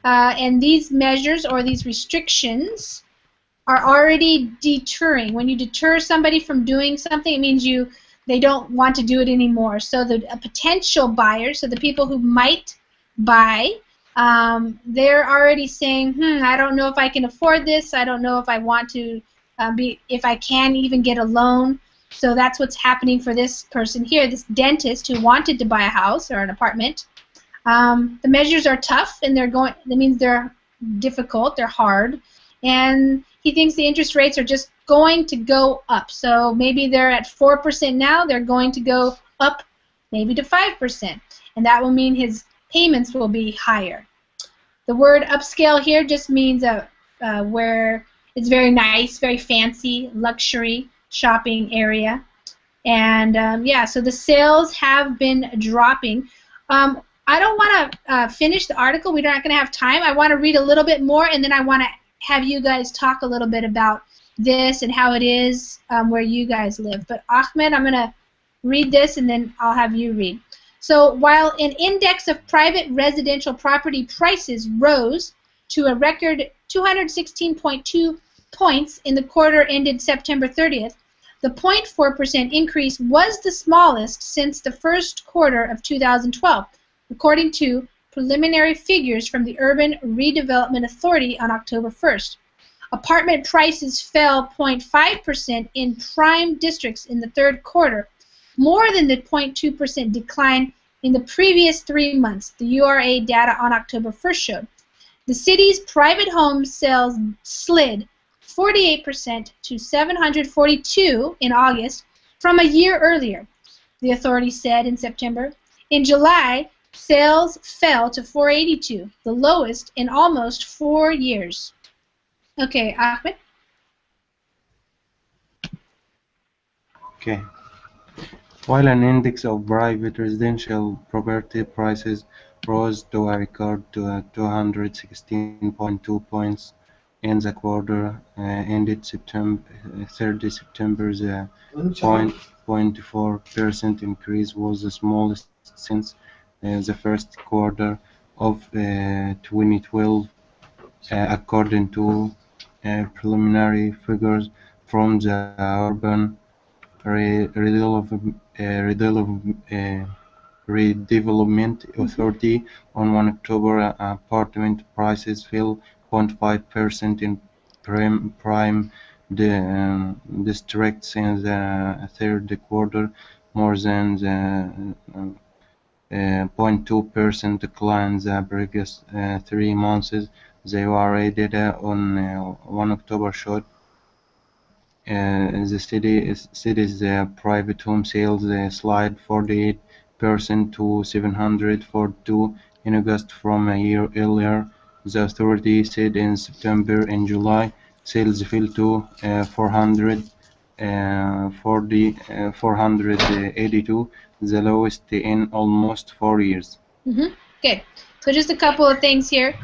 [SPEAKER 1] And these measures or these restrictions are already deterring. When you deter somebody from doing something, it means they don't want to do it anymore. So the potential buyers, so the people who might buy, they're already saying, I don't know if I can afford this. I don't know if I want to if I can even get a loan. So that's what's happening for this person here, this dentist who wanted to buy a house or an apartment. The measures are tough, and that means they're difficult, they're hard, and he thinks the interest rates are just going to go up. So maybe they're at 4% now, they're going to go up maybe to 5%, and that will mean his payments will be higher. The word upscale here just means where it's very nice, very fancy, luxury shopping area. And yeah, so the sales have been dropping. I don't want to finish the article. We're not going to have time. I want to read a little bit more, and then I want to have you guys talk a little bit about this and how it is where you guys live. But Ahmed, I'm going to read this, and then I'll have you read. So while an index of private residential property prices rose to a record 216.2 points in the quarter ended September 30th, the 0.4% increase was the smallest since the first quarter of 2012, according to preliminary figures from the Urban Redevelopment Authority on October 1st. Apartment prices fell 0.5% in prime districts in the third quarter, more than the 0.2% decline in the previous 3 months, the URA data on October 1st showed. The city's private home sales slid 48% to 742 in August from a year earlier, the authority said in September. In July, sales fell to 482, the lowest in almost 4 years. Okay, Ahmed?
[SPEAKER 2] Okay. While an index of private residential property prices rose to a record to 216.2 points in the quarter ended September 30 September, the 0.4% increase was the smallest since the first quarter of 2012, according to preliminary figures from the Urban Redevelopment Authority. On 1 October, apartment prices fell 0.5% in prime districts in the third quarter, more than the 0.2% decline the previous 3 months. The URA data on 1 October showed the city's private home sales slid 48% to 742 in August from a year earlier. The authority said in September and July sales fell to 482, the lowest in almost 4 years.
[SPEAKER 1] Good. So just a couple of things here.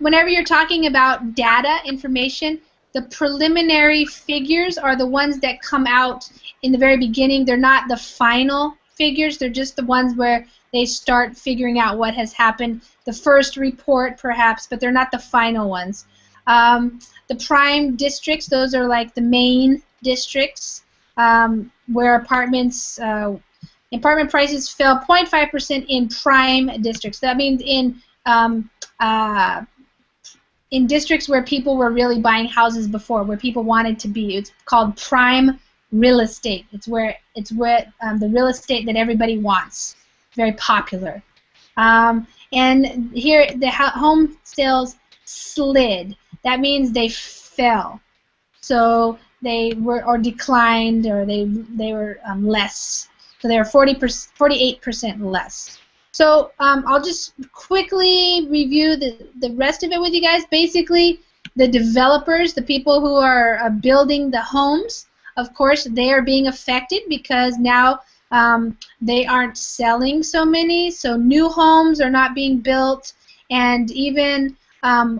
[SPEAKER 1] Whenever you're talking about data, information, the preliminary figures are the ones that come out in the very beginning. They're not the final figures. They're just the ones where they start figuring out what has happened. The first report, perhaps, but they're not the final ones. The prime districts, those are like the main districts where apartment prices fell 0.5% in prime districts. That means in districts where people were really buying houses before, where people wanted to be. It's called prime real estate. It's where the real estate that everybody wants. Very popular. And here the home sales slid. That means they fell. So they were or declined, or they were less. So they were 48% less. So I'll just quickly review the rest of it with you guys. Basically, the developers, the people who are building the homes, of course, they are being affected because now they aren't selling so many. So new homes are not being built, and even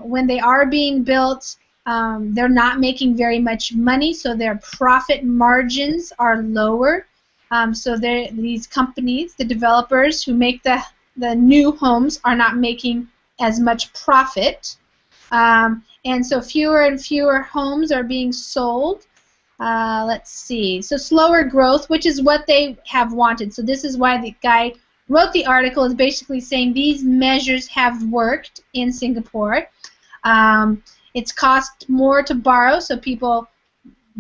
[SPEAKER 1] when they are being built, they're not making very much money, so their profit margins are lower. So these companies, the developers who make the new homes, are not making as much profit. And so fewer and fewer homes are being sold. Let's see. So slower growth, which is what they have wanted. So this is why the guy wrote the article, is basically saying these measures have worked in Singapore. It's cost more to borrow, so people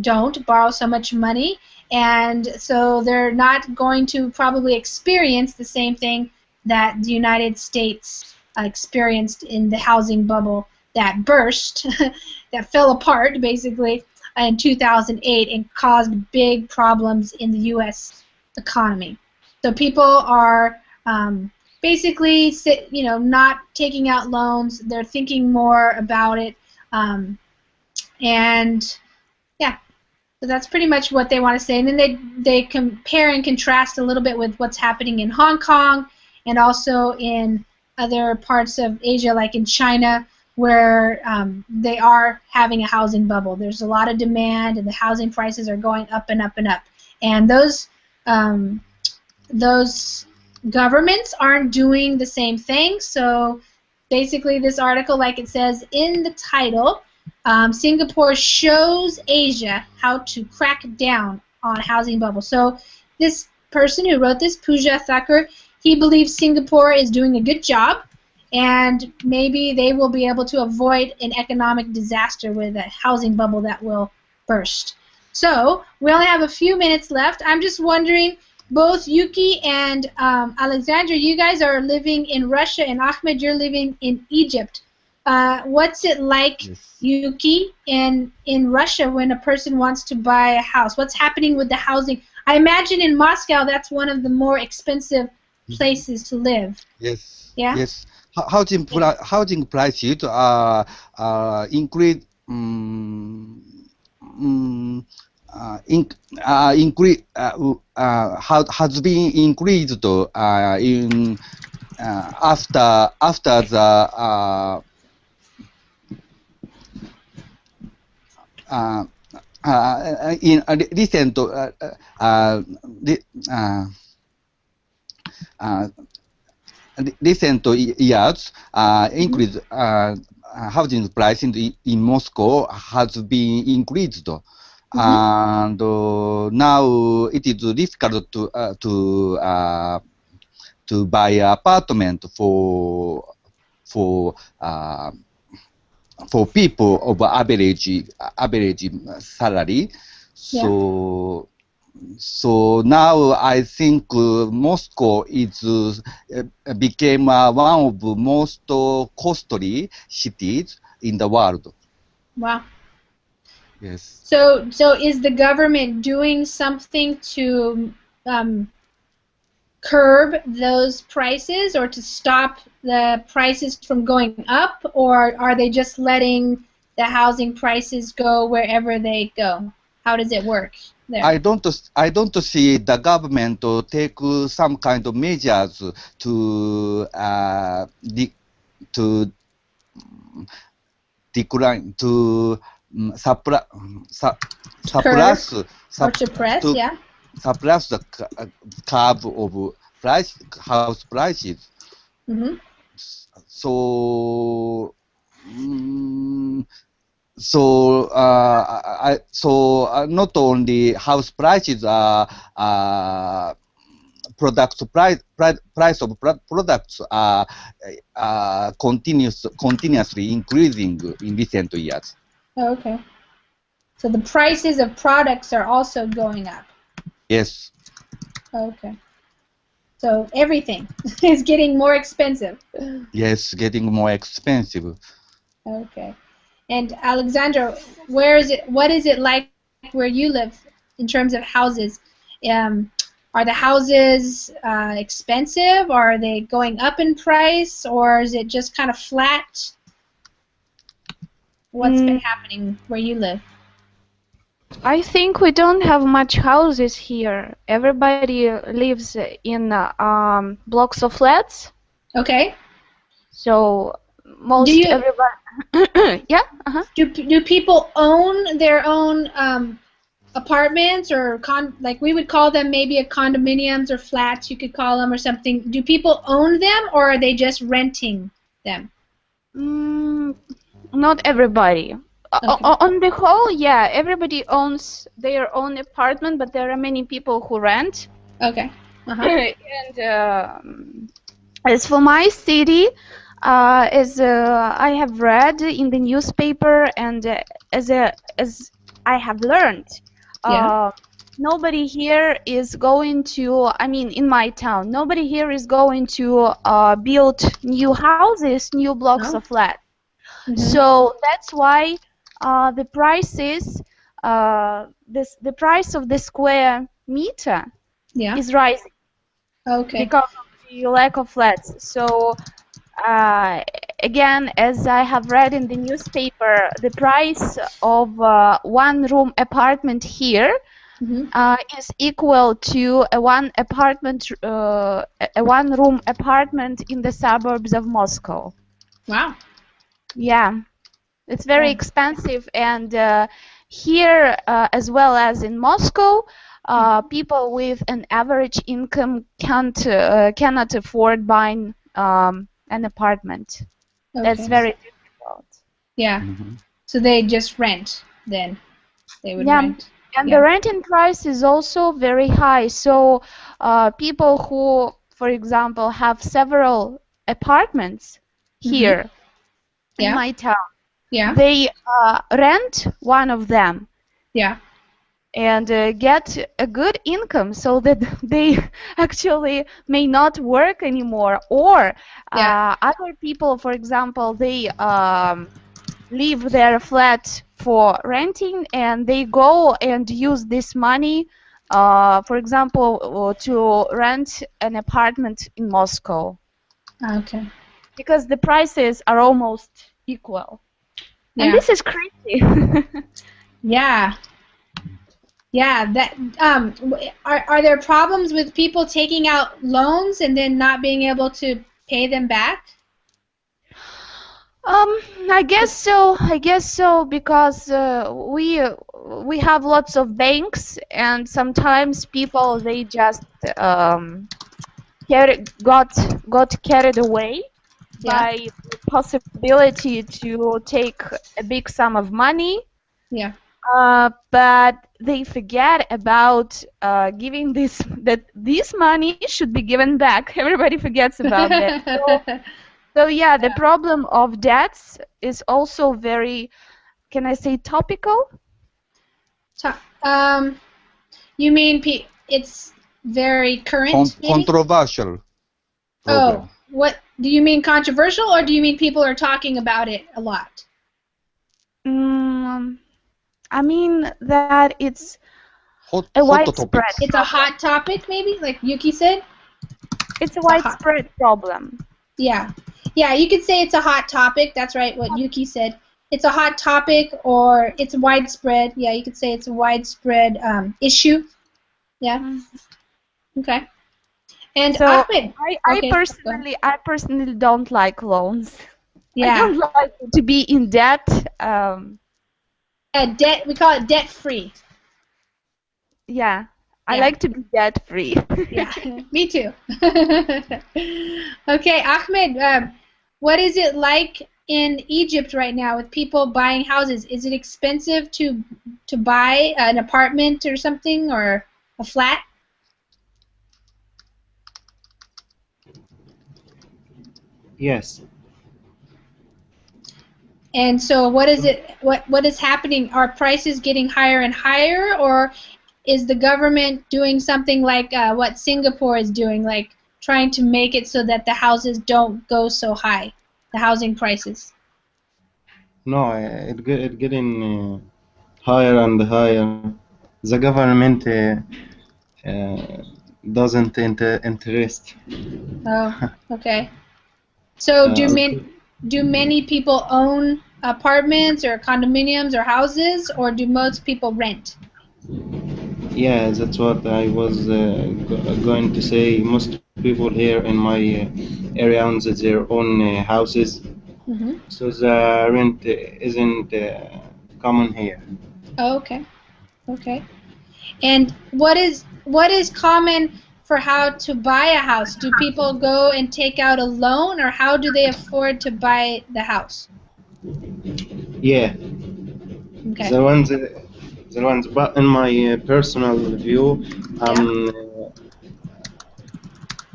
[SPEAKER 1] don't borrow so much money. And so they're not going to probably experience the same thing that the United States experienced in the housing bubble that burst, that fell apart basically in 2008 and caused big problems in the U.S. economy. So people are basically, not taking out loans. They're thinking more about it, and yeah. So that's pretty much what they want to say. And then they compare and contrast a little bit with what's happening in Hong Kong and also in other parts of Asia, like in China, where they are having a housing bubble. There's a lot of demand, and the housing prices are going up and up and up. And those governments aren't doing the same thing. So basically, this article, like it says in the title, Singapore shows Asia how to crack down on housing bubble. So this person who wrote this, Pooja Thakur, he believes Singapore is doing a good job, and maybe they will be able to avoid an economic disaster with a housing bubble that will burst. So we only have a few minutes left. I'm just wondering, both Yuki and Alexandra, you guys are living in Russia, and Ahmed, you're living in Egypt. What's it like,
[SPEAKER 4] Yes.
[SPEAKER 1] Yuki, in Russia when a person wants to buy a house? What's happening with the housing? I imagine in Moscow that's one of the more expensive places to live.
[SPEAKER 4] Yes.
[SPEAKER 1] Yeah?
[SPEAKER 4] Yes. Housing prices increase. Increase has been increased in after the in recent recent years, increase housing price in Moscow has been increased, and now it is difficult to buy an apartment for people of average salary. So now I think Moscow is became one of the most costly cities in the world.
[SPEAKER 1] Wow.
[SPEAKER 4] Yes.
[SPEAKER 1] So is the government doing something to curb those prices, or to stop the prices from going up, or are they just letting the housing prices go wherever they go? How does it work there?
[SPEAKER 4] I don't see the government to take some kind of measures to decline to suppress
[SPEAKER 1] Yeah.
[SPEAKER 4] suppress the curve of house prices.
[SPEAKER 1] Mm-hmm.
[SPEAKER 4] So not only house prices are price of products are continuously increasing in recent years.
[SPEAKER 1] Okay. So the prices of products are also going up.
[SPEAKER 4] Yes.
[SPEAKER 1] Okay. So everything is getting more expensive.
[SPEAKER 4] Yes, getting more expensive.
[SPEAKER 1] Okay. And Alexandra, what is it like where you live in terms of houses? Are the houses expensive, or are they going up in price, or is it just kind of flat? What's been happening where you live?
[SPEAKER 5] I think we don't have much houses here. Everybody lives in blocks of flats.
[SPEAKER 1] Okay.
[SPEAKER 5] So everybody. Yeah.
[SPEAKER 1] Do people own their own apartments, or like we would call them maybe a condominiums or flats, you could call them, or something? Do people own them, or are they just renting them?
[SPEAKER 5] Not everybody.
[SPEAKER 1] Okay.
[SPEAKER 5] On the whole, yeah, everybody owns their own apartment, but there are many people who rent.
[SPEAKER 1] Okay.
[SPEAKER 5] And as for my city, as I have read in the newspaper, and as I have learned, nobody here is going to, in my town, nobody here is going to build new houses, new blocks of flats. So that's why the prices, the price of the square meter
[SPEAKER 1] Yeah.
[SPEAKER 5] is rising
[SPEAKER 1] Okay.
[SPEAKER 5] because of the lack of flats. So again, as I have read in the newspaper, the price of one-room apartment here is equal to a one-room apartment in the suburbs of Moscow.
[SPEAKER 1] Wow.
[SPEAKER 5] Yeah, it's very
[SPEAKER 1] Yeah.
[SPEAKER 5] expensive, and here as well as in Moscow, people with an average income cannot afford buying an apartment. That's
[SPEAKER 1] Okay.
[SPEAKER 5] very difficult.
[SPEAKER 1] Yeah.
[SPEAKER 4] Mhm.
[SPEAKER 1] So they just rent then. They would
[SPEAKER 5] Yeah,
[SPEAKER 1] rent.
[SPEAKER 5] and the
[SPEAKER 1] Yeah.
[SPEAKER 5] renting price is also very high. So people who, for example, have several apartments here in
[SPEAKER 1] Yeah.
[SPEAKER 5] my town,
[SPEAKER 1] Yeah.
[SPEAKER 5] they rent one of them
[SPEAKER 1] Yeah.
[SPEAKER 5] and get a good income so that they actually may not work anymore. Or
[SPEAKER 1] Yeah.
[SPEAKER 5] other people, for example, they leave their flat for renting and they go and use this money, for example, to rent an apartment in Moscow
[SPEAKER 1] Okay.
[SPEAKER 5] because the prices are almost equal. And
[SPEAKER 1] Yeah.
[SPEAKER 5] this is crazy.
[SPEAKER 1] Yeah. Yeah. That are there problems with people taking out loans and then not being able to pay them back?
[SPEAKER 5] I guess so. I guess so because we have lots of banks, and sometimes people they just got carried away
[SPEAKER 1] Yeah.
[SPEAKER 5] by the possibility to take a big sum of money,
[SPEAKER 1] Yeah.
[SPEAKER 5] but they forget about giving this money should be given back. Everybody forgets about that. So yeah, the problem of debts is also very, can I say, topical?
[SPEAKER 1] um, you mean it's very current, maybe?
[SPEAKER 4] Controversial
[SPEAKER 1] Oh,
[SPEAKER 4] problem.
[SPEAKER 1] what do you mean controversial, or do you mean people are talking about it a lot?
[SPEAKER 5] I mean that it's
[SPEAKER 4] Hot,
[SPEAKER 5] a
[SPEAKER 4] hot
[SPEAKER 5] widespread
[SPEAKER 4] topics.
[SPEAKER 1] It's a
[SPEAKER 5] problem.
[SPEAKER 1] hot topic, maybe, like Yuki said.
[SPEAKER 5] It's a
[SPEAKER 1] It's a hot.
[SPEAKER 5] widespread problem.
[SPEAKER 1] Yeah, yeah. You could say it's a hot topic. That's right. What Yuki said. It's a hot topic, or it's widespread. Yeah, you could say it's a widespread issue. Yeah. Okay. And
[SPEAKER 5] So
[SPEAKER 1] Ahmed.
[SPEAKER 5] I
[SPEAKER 1] Okay. Go ahead.
[SPEAKER 5] personally don't like loans. I
[SPEAKER 1] Yeah.
[SPEAKER 5] don't like to be in debt.
[SPEAKER 1] Debt. We call it debt free.
[SPEAKER 5] Yeah, I
[SPEAKER 1] Yeah.
[SPEAKER 5] like to be debt free.
[SPEAKER 1] Yeah. Me too. Okay, Ahmed. What is it like in Egypt right now with people buying houses? Is it expensive to buy an apartment or something, or a flat?
[SPEAKER 2] Yes.
[SPEAKER 1] And so what is it? What is happening? Are prices getting higher and higher, or is the government doing something like what Singapore is doing, like trying to make it so that the houses don't go so high, the housing prices?
[SPEAKER 2] No, it getting higher and higher. The government uh, doesn't interest.
[SPEAKER 1] Oh, okay. So
[SPEAKER 2] Uh,
[SPEAKER 1] do many people own apartments or condominiums or houses, or do most people rent?
[SPEAKER 2] yeah, that's what I was going to say. Most people here in my area own their own houses,
[SPEAKER 1] Mm-hmm.
[SPEAKER 2] so the rent isn't common here.
[SPEAKER 1] Oh, okay. Okay. And what is common for how to buy a house? Do people go and take out a loan, or how do they afford to buy the house?
[SPEAKER 2] Yeah,
[SPEAKER 1] Okay.
[SPEAKER 2] the ones, But in my personal view,
[SPEAKER 1] Yeah.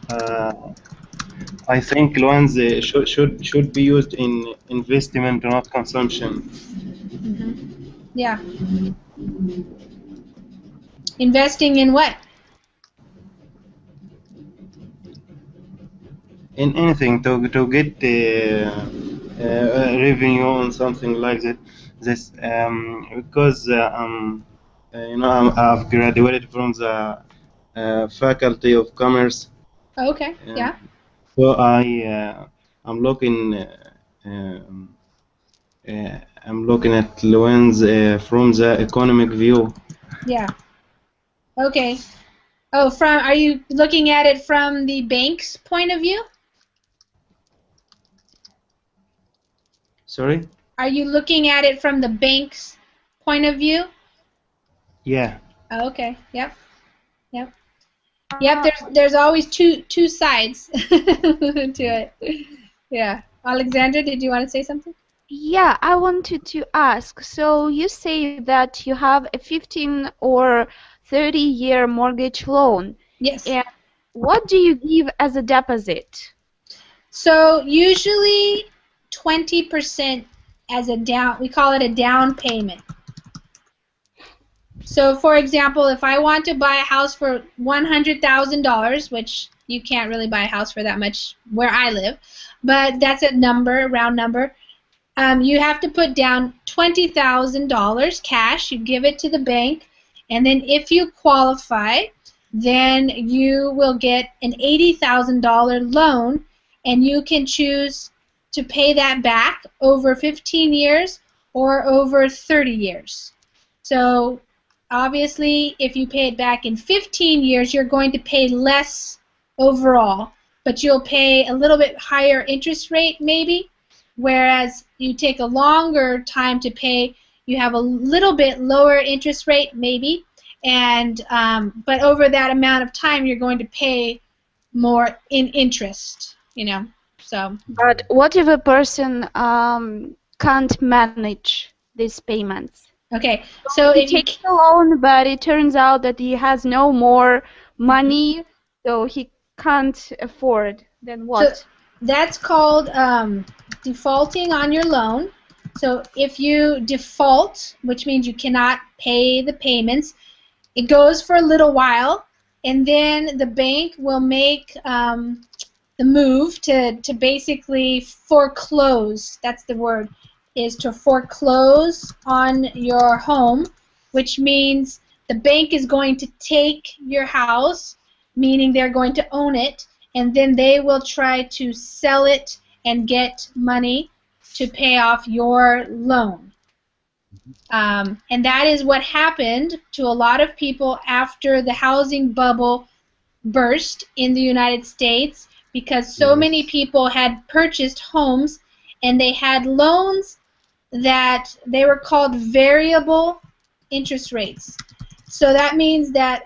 [SPEAKER 2] uh, I think loans should be used in investment, not consumption.
[SPEAKER 1] Mm-hmm. Yeah. Investing in what?
[SPEAKER 2] In anything to get revenue on something like that. This because I've graduated from the Faculty of Commerce.
[SPEAKER 1] Okay.
[SPEAKER 2] Um,
[SPEAKER 1] Yeah.
[SPEAKER 2] so I'm looking I'm looking at loans from the economic view.
[SPEAKER 1] Yeah. Okay. Oh, are you looking at it from the bank's point of view?
[SPEAKER 2] Sorry?
[SPEAKER 1] Are you looking at it from the bank's point of view?
[SPEAKER 2] Yeah.
[SPEAKER 1] Oh, okay. Yep. Yep. Yep. There's always two sides to it. Yeah. Alexandra, did you want to say something?
[SPEAKER 5] Yeah, I wanted to ask. So you say that you have a 15 or 30-year mortgage loan.
[SPEAKER 1] Yes.
[SPEAKER 5] And what do you give as a deposit?
[SPEAKER 1] So usually 20% as a down, we call it a down payment. So for example, if I want to buy a house for $100,000, which you can't really buy a house for that much where I live, but that's a number, round number. You have to put down $20,000 cash. You give it to the bank, and then if you qualify, then you will get an $80,000 loan, and you can choose to pay that back over 15 years or over 30 years. So obviously, if you pay it back in 15 years, you're going to pay less overall, but you'll pay a little bit higher interest rate maybe. Whereas you take a longer time to pay, you have a little bit lower interest rate, maybe, and but over that amount of time, you're going to pay more in interest, So.
[SPEAKER 5] But what if a person can't manage these payments?
[SPEAKER 1] Okay, so
[SPEAKER 5] He
[SPEAKER 1] if you
[SPEAKER 5] takes a loan, but it turns out that he has no more money, so he can't afford. Then what?
[SPEAKER 1] So that's called defaulting on your loan. So if you default, which means you cannot pay the payments, it goes for a little while, and then the bank will make the move to basically foreclose. That's the word, is to foreclose on your home, which means the bank is going to take your house, meaning they're going to own it, and then they will try to sell it and get money to pay off your loan. And that is what happened to a lot of people after the housing bubble burst in the United States, because so many people had purchased homes and they had loans that they were called variable interest rates. So that means that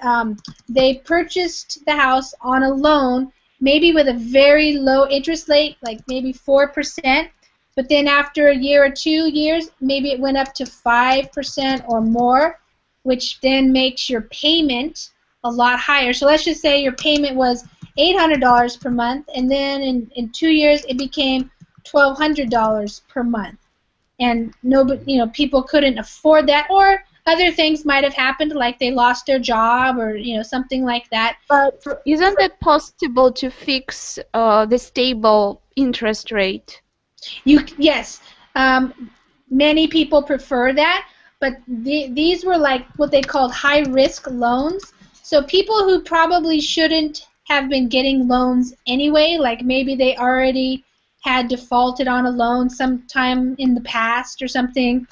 [SPEAKER 1] they purchased the house on a loan, maybe with a very low interest rate, like maybe 4%, but then after a year or 2 years, maybe it went up to 5% or more, which then makes your payment a lot higher. So let's just say your payment was $800 per month, and then in 2 years it became $1,200 per month. And nobody, people couldn't afford that, or other things might have happened, like they lost their job, or something like that.
[SPEAKER 5] But isn't it possible to fix the stable interest rate?
[SPEAKER 1] Yes, many people prefer that, but these were like what they called high-risk loans. So people who probably shouldn't have been getting loans anyway, like maybe they already had defaulted on a loan sometime in the past or something.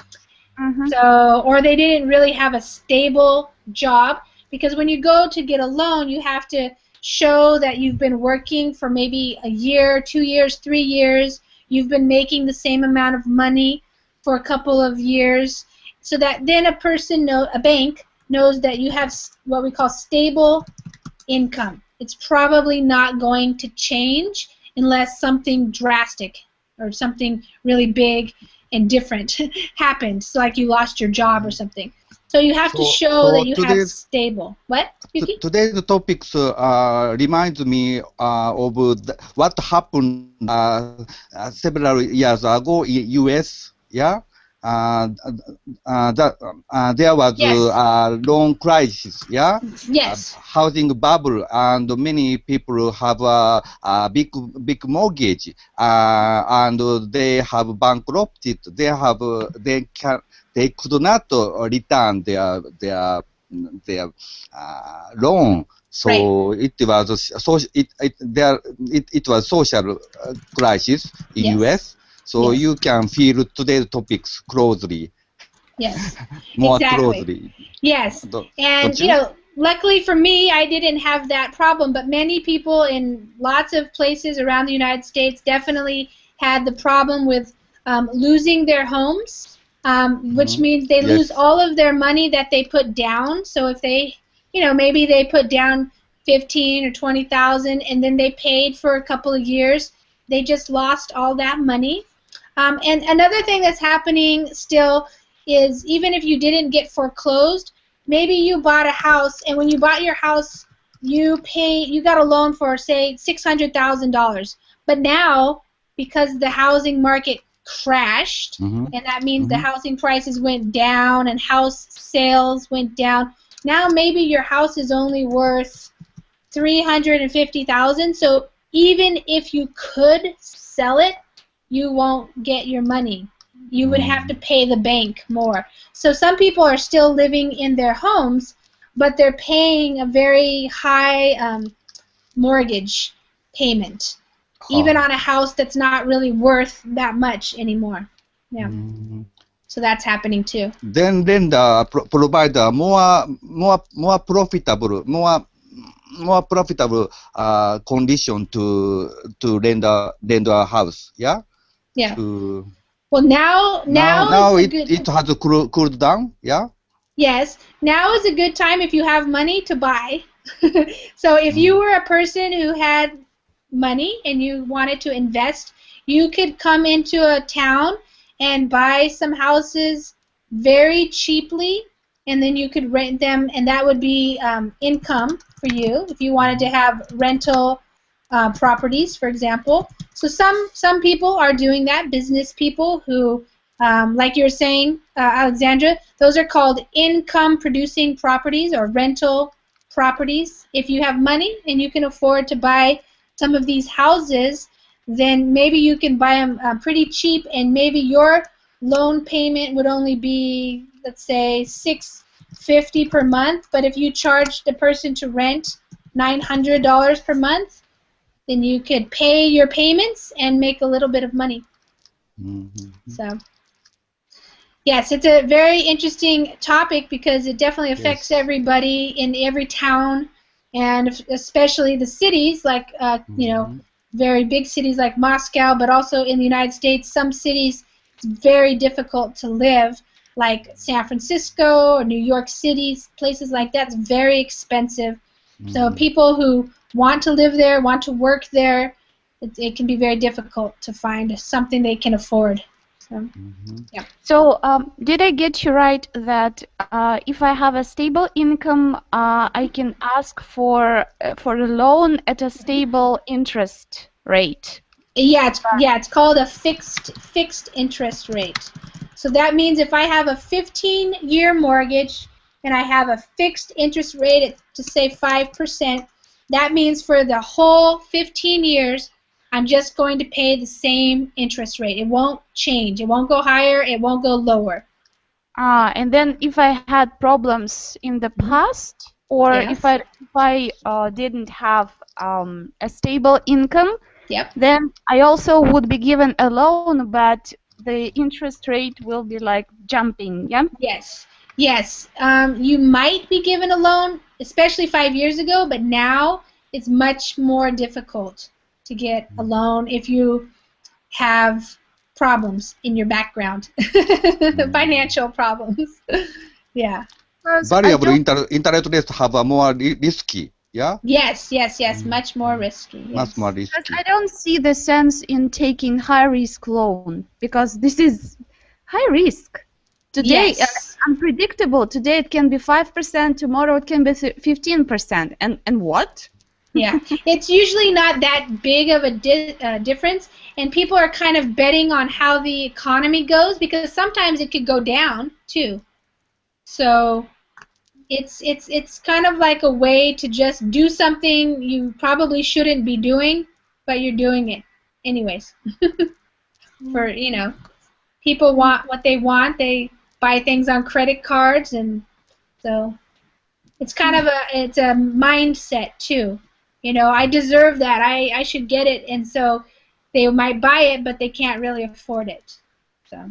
[SPEAKER 1] So, or they didn't really have a stable job, because when you go to get a loan, you have to show that you've been working for maybe a year, 2 years, 3 years. You've been making the same amount of money for a couple of years, so that then a bank knows that you have what we call stable income. It's probably not going to change unless something drastic or something really big and different happened, so like you lost your job or something. So you have to show that you have stable. What?
[SPEAKER 4] Today's topics reminds me of what happened several years ago in U.S. Yeah, there was
[SPEAKER 1] Yes.
[SPEAKER 4] a loan crisis, yeah?
[SPEAKER 1] Yes.
[SPEAKER 4] Housing bubble, and many people have a big mortgage, and they have bankrupted. They could not return their loan. So
[SPEAKER 1] Right.
[SPEAKER 4] it was social crisis in
[SPEAKER 1] Yes.
[SPEAKER 4] US. So
[SPEAKER 1] Yes.
[SPEAKER 4] you can feel today's topics closely,
[SPEAKER 1] Yes.
[SPEAKER 4] more
[SPEAKER 1] Exactly.
[SPEAKER 4] closely.
[SPEAKER 1] Yes. And,
[SPEAKER 4] Don't you?
[SPEAKER 1] luckily for me, I didn't have that problem, but many people in lots of places around the United States definitely had the problem with losing their homes, which means they lose
[SPEAKER 4] Yes.
[SPEAKER 1] all of their money that they put down. So if they, maybe they put down 15 or 20,000 and then they paid for a couple of years, they just lost all that money. And another thing that's happening still is even if you didn't get foreclosed, maybe you bought a house, and when you bought your house, you got a loan for, say, $600,000. But now, because the housing market crashed, and that means the housing prices went down and house sales went down, now maybe your house is only worth $350,000. So even if you could sell it, you won't get your money. You would have to pay the bank more. So some people are still living in their homes, but they're paying a very high mortgage payment, even on a house that's not really worth that much anymore. Yeah. So that's happening too.
[SPEAKER 4] Then provide a more profitable, more profitable condition to rent a house, yeah.
[SPEAKER 1] Yeah.
[SPEAKER 4] To,
[SPEAKER 1] Well, now
[SPEAKER 4] it has cooled down, yeah.
[SPEAKER 1] Yes, now is a good time if you have money to buy. So if you were a person who had money and you wanted to invest, you could come into a town and buy some houses very cheaply, and then you could rent them, and that would be income for you if you wanted to have rental properties, for example. So some people are doing that, business people who, like you were saying, Alexandra, those are called income-producing properties or rental properties. If you have money and you can afford to buy some of these houses, then maybe you can buy them pretty cheap, and maybe your loan payment would only be, let's say, $650 per month. But if you charge the person to rent $900 per month, then you could pay your payments and make a little bit of money. So, yes, it's a very interesting topic because it definitely affects everybody in every town, and especially the cities, like, very big cities like Moscow, but also in the United States, some cities it's very difficult to live, like San Francisco or New York City, places like that. It's very expensive. So people who want to live there, want to work there, it can be very difficult to find something they can afford. So, yeah.
[SPEAKER 5] So did I get you right that if I have a stable income, I can ask for a loan at a stable interest rate?
[SPEAKER 1] Yeah, it's called a fixed interest rate. So that means if I have a 15-year mortgage and I have a fixed interest rate at, to say 5%, that means for the whole 15 years, I'm just going to pay the same interest rate. It won't change. It won't go higher. It won't go lower.
[SPEAKER 5] And then if I had problems in the past, or if I didn't have a stable income, then I also would be given a loan, but the interest rate will be like jumping, yeah?
[SPEAKER 1] Yes. You might be given a loan, especially 5 years ago, but now it's much more difficult to get a loan if you have problems in your background, financial problems. Yeah.
[SPEAKER 4] Variable interest rates have a more risky, yeah?
[SPEAKER 1] Yes, much more risky.
[SPEAKER 4] Much more risky.
[SPEAKER 5] But I don't see the sense in taking high-risk loan, because this is high risk. Today, unpredictable. Today it can be 5%, tomorrow it can be 15%. And what?
[SPEAKER 1] Yeah, it's usually not that big of a difference, and people are kind of betting on how the economy goes because sometimes it could go down too. So it's kind of like a way to just do something you probably shouldn't be doing, but you're doing it anyways. For people want what they want. They buy things on credit cards, and so it's kind of a mindset too. I deserve that. I should get it, and so they might buy it, but they can't really afford it. So.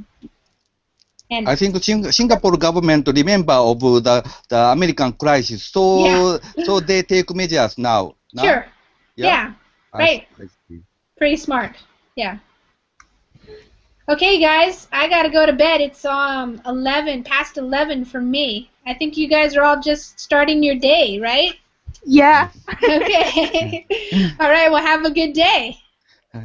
[SPEAKER 1] And
[SPEAKER 4] I think Singapore government remember of the American crisis, so so they take measures now.
[SPEAKER 1] Sure. Yeah. Right.
[SPEAKER 4] I see.
[SPEAKER 1] Pretty smart. Yeah. Okay, guys, I gotta go to bed. It's past 11 for me. I think you guys are all just starting your day, right?
[SPEAKER 5] Yeah.
[SPEAKER 1] Okay. All right. Well, have a good day.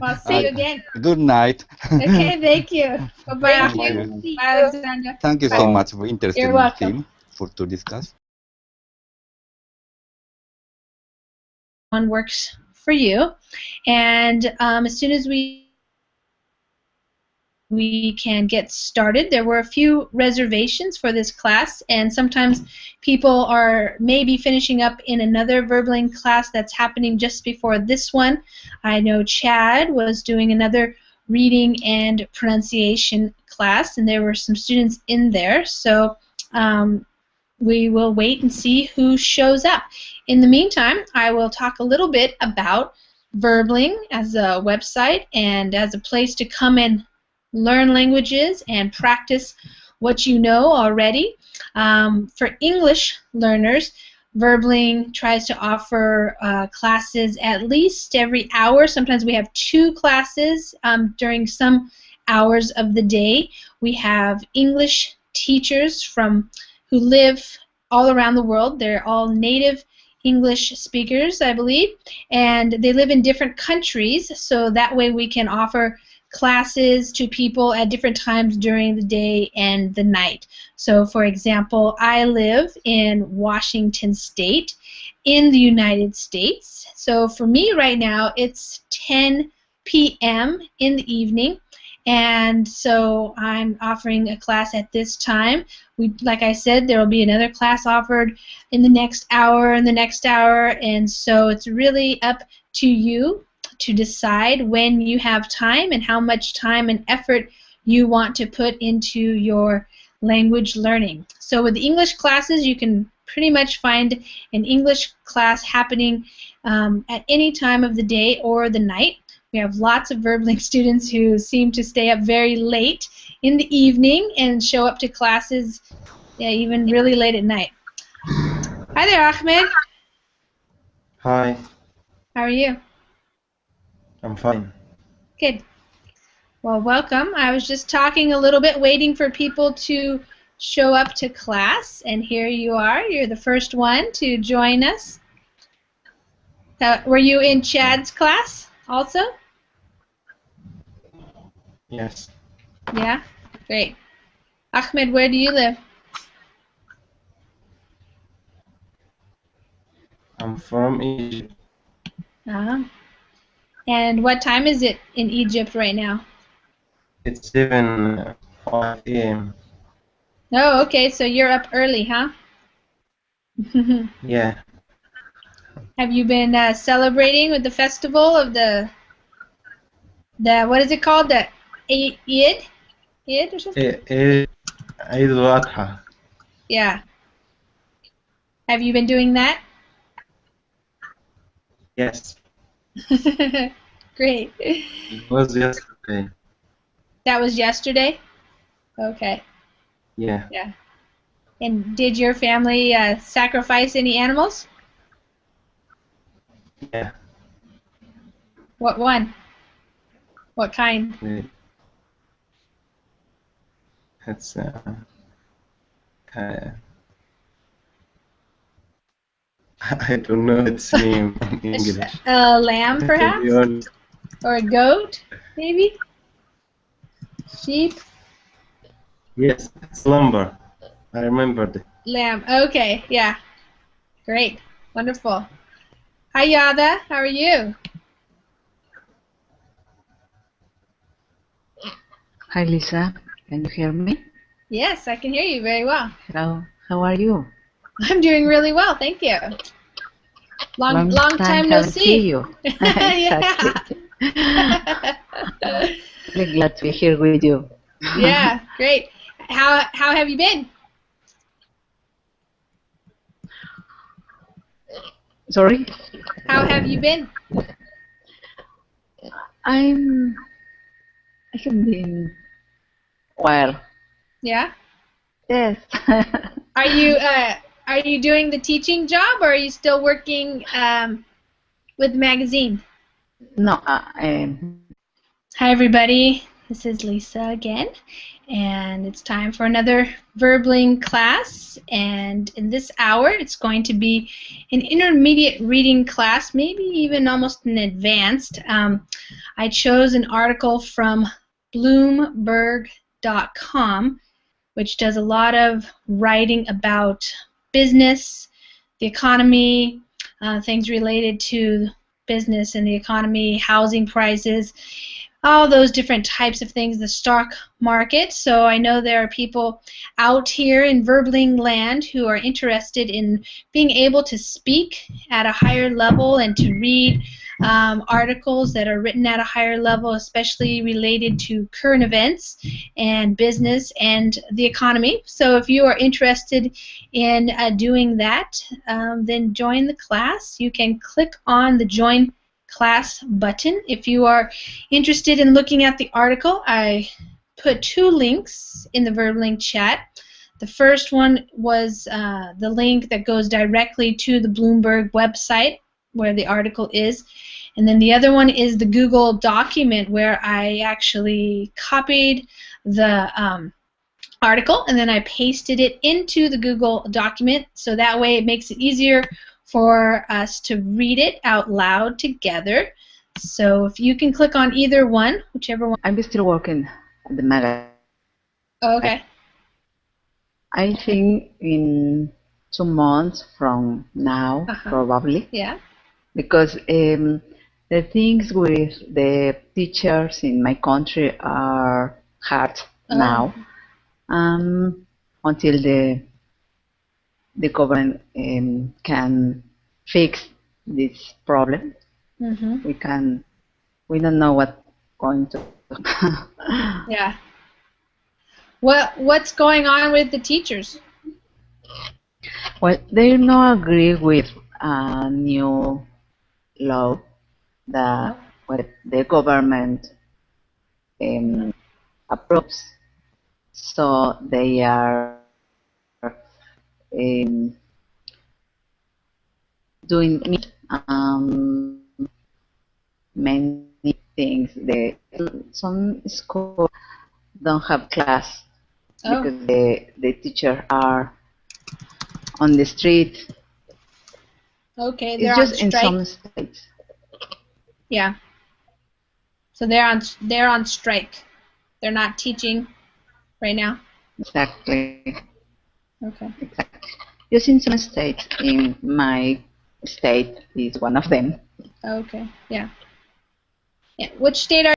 [SPEAKER 1] I'll see you again.
[SPEAKER 4] Good night.
[SPEAKER 1] Okay. Thank you. Bye-bye.
[SPEAKER 4] Thank you.
[SPEAKER 1] Bye, Alexandra.
[SPEAKER 4] Thank you so much for interesting
[SPEAKER 1] You're welcome.
[SPEAKER 4] theme to discuss.
[SPEAKER 1] One works for you, and as soon as we can get started. There were a few reservations for this class, and sometimes people are maybe finishing up in another Verbling class that's happening just before this one. I know Chad was doing another reading and pronunciation class, and there were some students in there, so we will wait and see who shows up. In the meantime, I will talk a little bit about Verbling as a website and as a place to come and learn languages and practice what you know already. For English learners, Verbling tries to offer classes at least every hour. Sometimes we have 2 classes during some hours of the day. We have English teachers who live all around the world. They're all native English speakers, I believe, and they live in different countries, so that way we can offer classes to people at different times during the day and the night. So, for example, I live in Washington State in the United States. So for me right now, it's 10 p.m. in the evening, and so I'm offering a class at this time. Like I said, there will be another class offered in the next hour and the next hour, and so it's really up to you to decide when you have time and how much time and effort you want to put into your language learning. So with English classes, you can pretty much find an English class happening at any time of the day or the night. We have lots of Verbling students who seem to stay up very late in the evening and show up to classes even really late at night. Hi there, Ahmed.
[SPEAKER 2] Hi,
[SPEAKER 1] How are you?
[SPEAKER 2] I'm fine.
[SPEAKER 1] Good. Well, welcome. I was just talking a little bit, waiting for people to show up to class, and here you are. You're the first one to join us. Were you in Chad's class also?
[SPEAKER 2] Yes,
[SPEAKER 1] Yeah? Great. Ahmed, where do you live?
[SPEAKER 2] I'm from Egypt.
[SPEAKER 1] Uh-huh. And what time is it in Egypt right now?
[SPEAKER 2] It's 7:05 a.m.
[SPEAKER 1] Oh, okay, so you're up early, huh?
[SPEAKER 2] Yeah,
[SPEAKER 1] Have you been celebrating with the festival of the what is it called? The Eid? Eid or something?
[SPEAKER 2] Eid al-Adha.
[SPEAKER 1] Yeah. Have you been doing that?
[SPEAKER 2] Yes,
[SPEAKER 1] Great.
[SPEAKER 2] it was yesterday.
[SPEAKER 1] That was yesterday? Okay.
[SPEAKER 2] Yeah,
[SPEAKER 1] Yeah. And did your family sacrifice any animals?
[SPEAKER 2] yeah.
[SPEAKER 1] What one? What kind?
[SPEAKER 2] Wait. It's uh, I don't know its name in English.
[SPEAKER 1] A lamb,
[SPEAKER 2] To
[SPEAKER 1] perhaps?
[SPEAKER 2] be honest,
[SPEAKER 1] Or a goat, maybe? Sheep?
[SPEAKER 2] yes, it's lumber. I remembered it.
[SPEAKER 1] Lamb. Okay, yeah. Great. Wonderful. Hi, Yada. How are you?
[SPEAKER 3] Hi, Lisa. Can you hear me?
[SPEAKER 1] Yes, I can hear you very well.
[SPEAKER 3] How are you?
[SPEAKER 1] I'm doing really well, thank you. Long time no
[SPEAKER 3] haven't
[SPEAKER 1] see.
[SPEAKER 3] seen you. Exactly. Really glad to be here with you.
[SPEAKER 1] Yeah, great. How have you been?
[SPEAKER 3] Sorry?
[SPEAKER 1] How have you been?
[SPEAKER 3] I have been well.
[SPEAKER 1] Yeah.
[SPEAKER 3] Yes.
[SPEAKER 1] Are you doing the teaching job, or are you still working with the magazine?
[SPEAKER 3] No,
[SPEAKER 1] Hi, everybody. This is Lisa again, and it's time for another Verbling class. And in this hour, it's going to be an intermediate reading class, maybe even almost an advanced. I chose an article from Bloomberg.com, which does a lot of writing about business, the economy, things related to business and the economy, housing prices, all those different types of things, the stock market. So I know there are people out here in Verbling land who are interested in being able to speak at a higher level and to read articles that are written at a higher level, especially related to current events and business and the economy. So if you are interested in doing that, then join the class. You can click on the Join Class button. If you are interested in looking at the article, I put two links in the Verbling chat. The first one was the link that goes directly to the Bloomberg website where the article is. And then the other one is the Google document where I actually copied the article and then I pasted it into the Google document, so that way it makes it easier for us to read it out loud together. So if you can click on either one, whichever one.
[SPEAKER 3] I'm still working at the magazine.
[SPEAKER 1] Oh, okay.
[SPEAKER 3] I think in 2 months from now, probably.
[SPEAKER 1] Yeah.
[SPEAKER 3] Because the things with the teachers in my country are hard now, until the government can fix this problem. We don't know what's going to.
[SPEAKER 1] Yeah. What's going on with the teachers?
[SPEAKER 3] Well, they don't agree with a new law that the government approves. So they are doing many things. Some schools don't have class because the teachers are on the street.
[SPEAKER 1] Okay,
[SPEAKER 3] it's just in some states.
[SPEAKER 1] Yeah. So they're on strike. They're not teaching right now.
[SPEAKER 3] Exactly.
[SPEAKER 1] Okay.
[SPEAKER 3] Exactly. Just in some states. In my state is one of them.
[SPEAKER 1] Okay. Yeah. Yeah. Which state are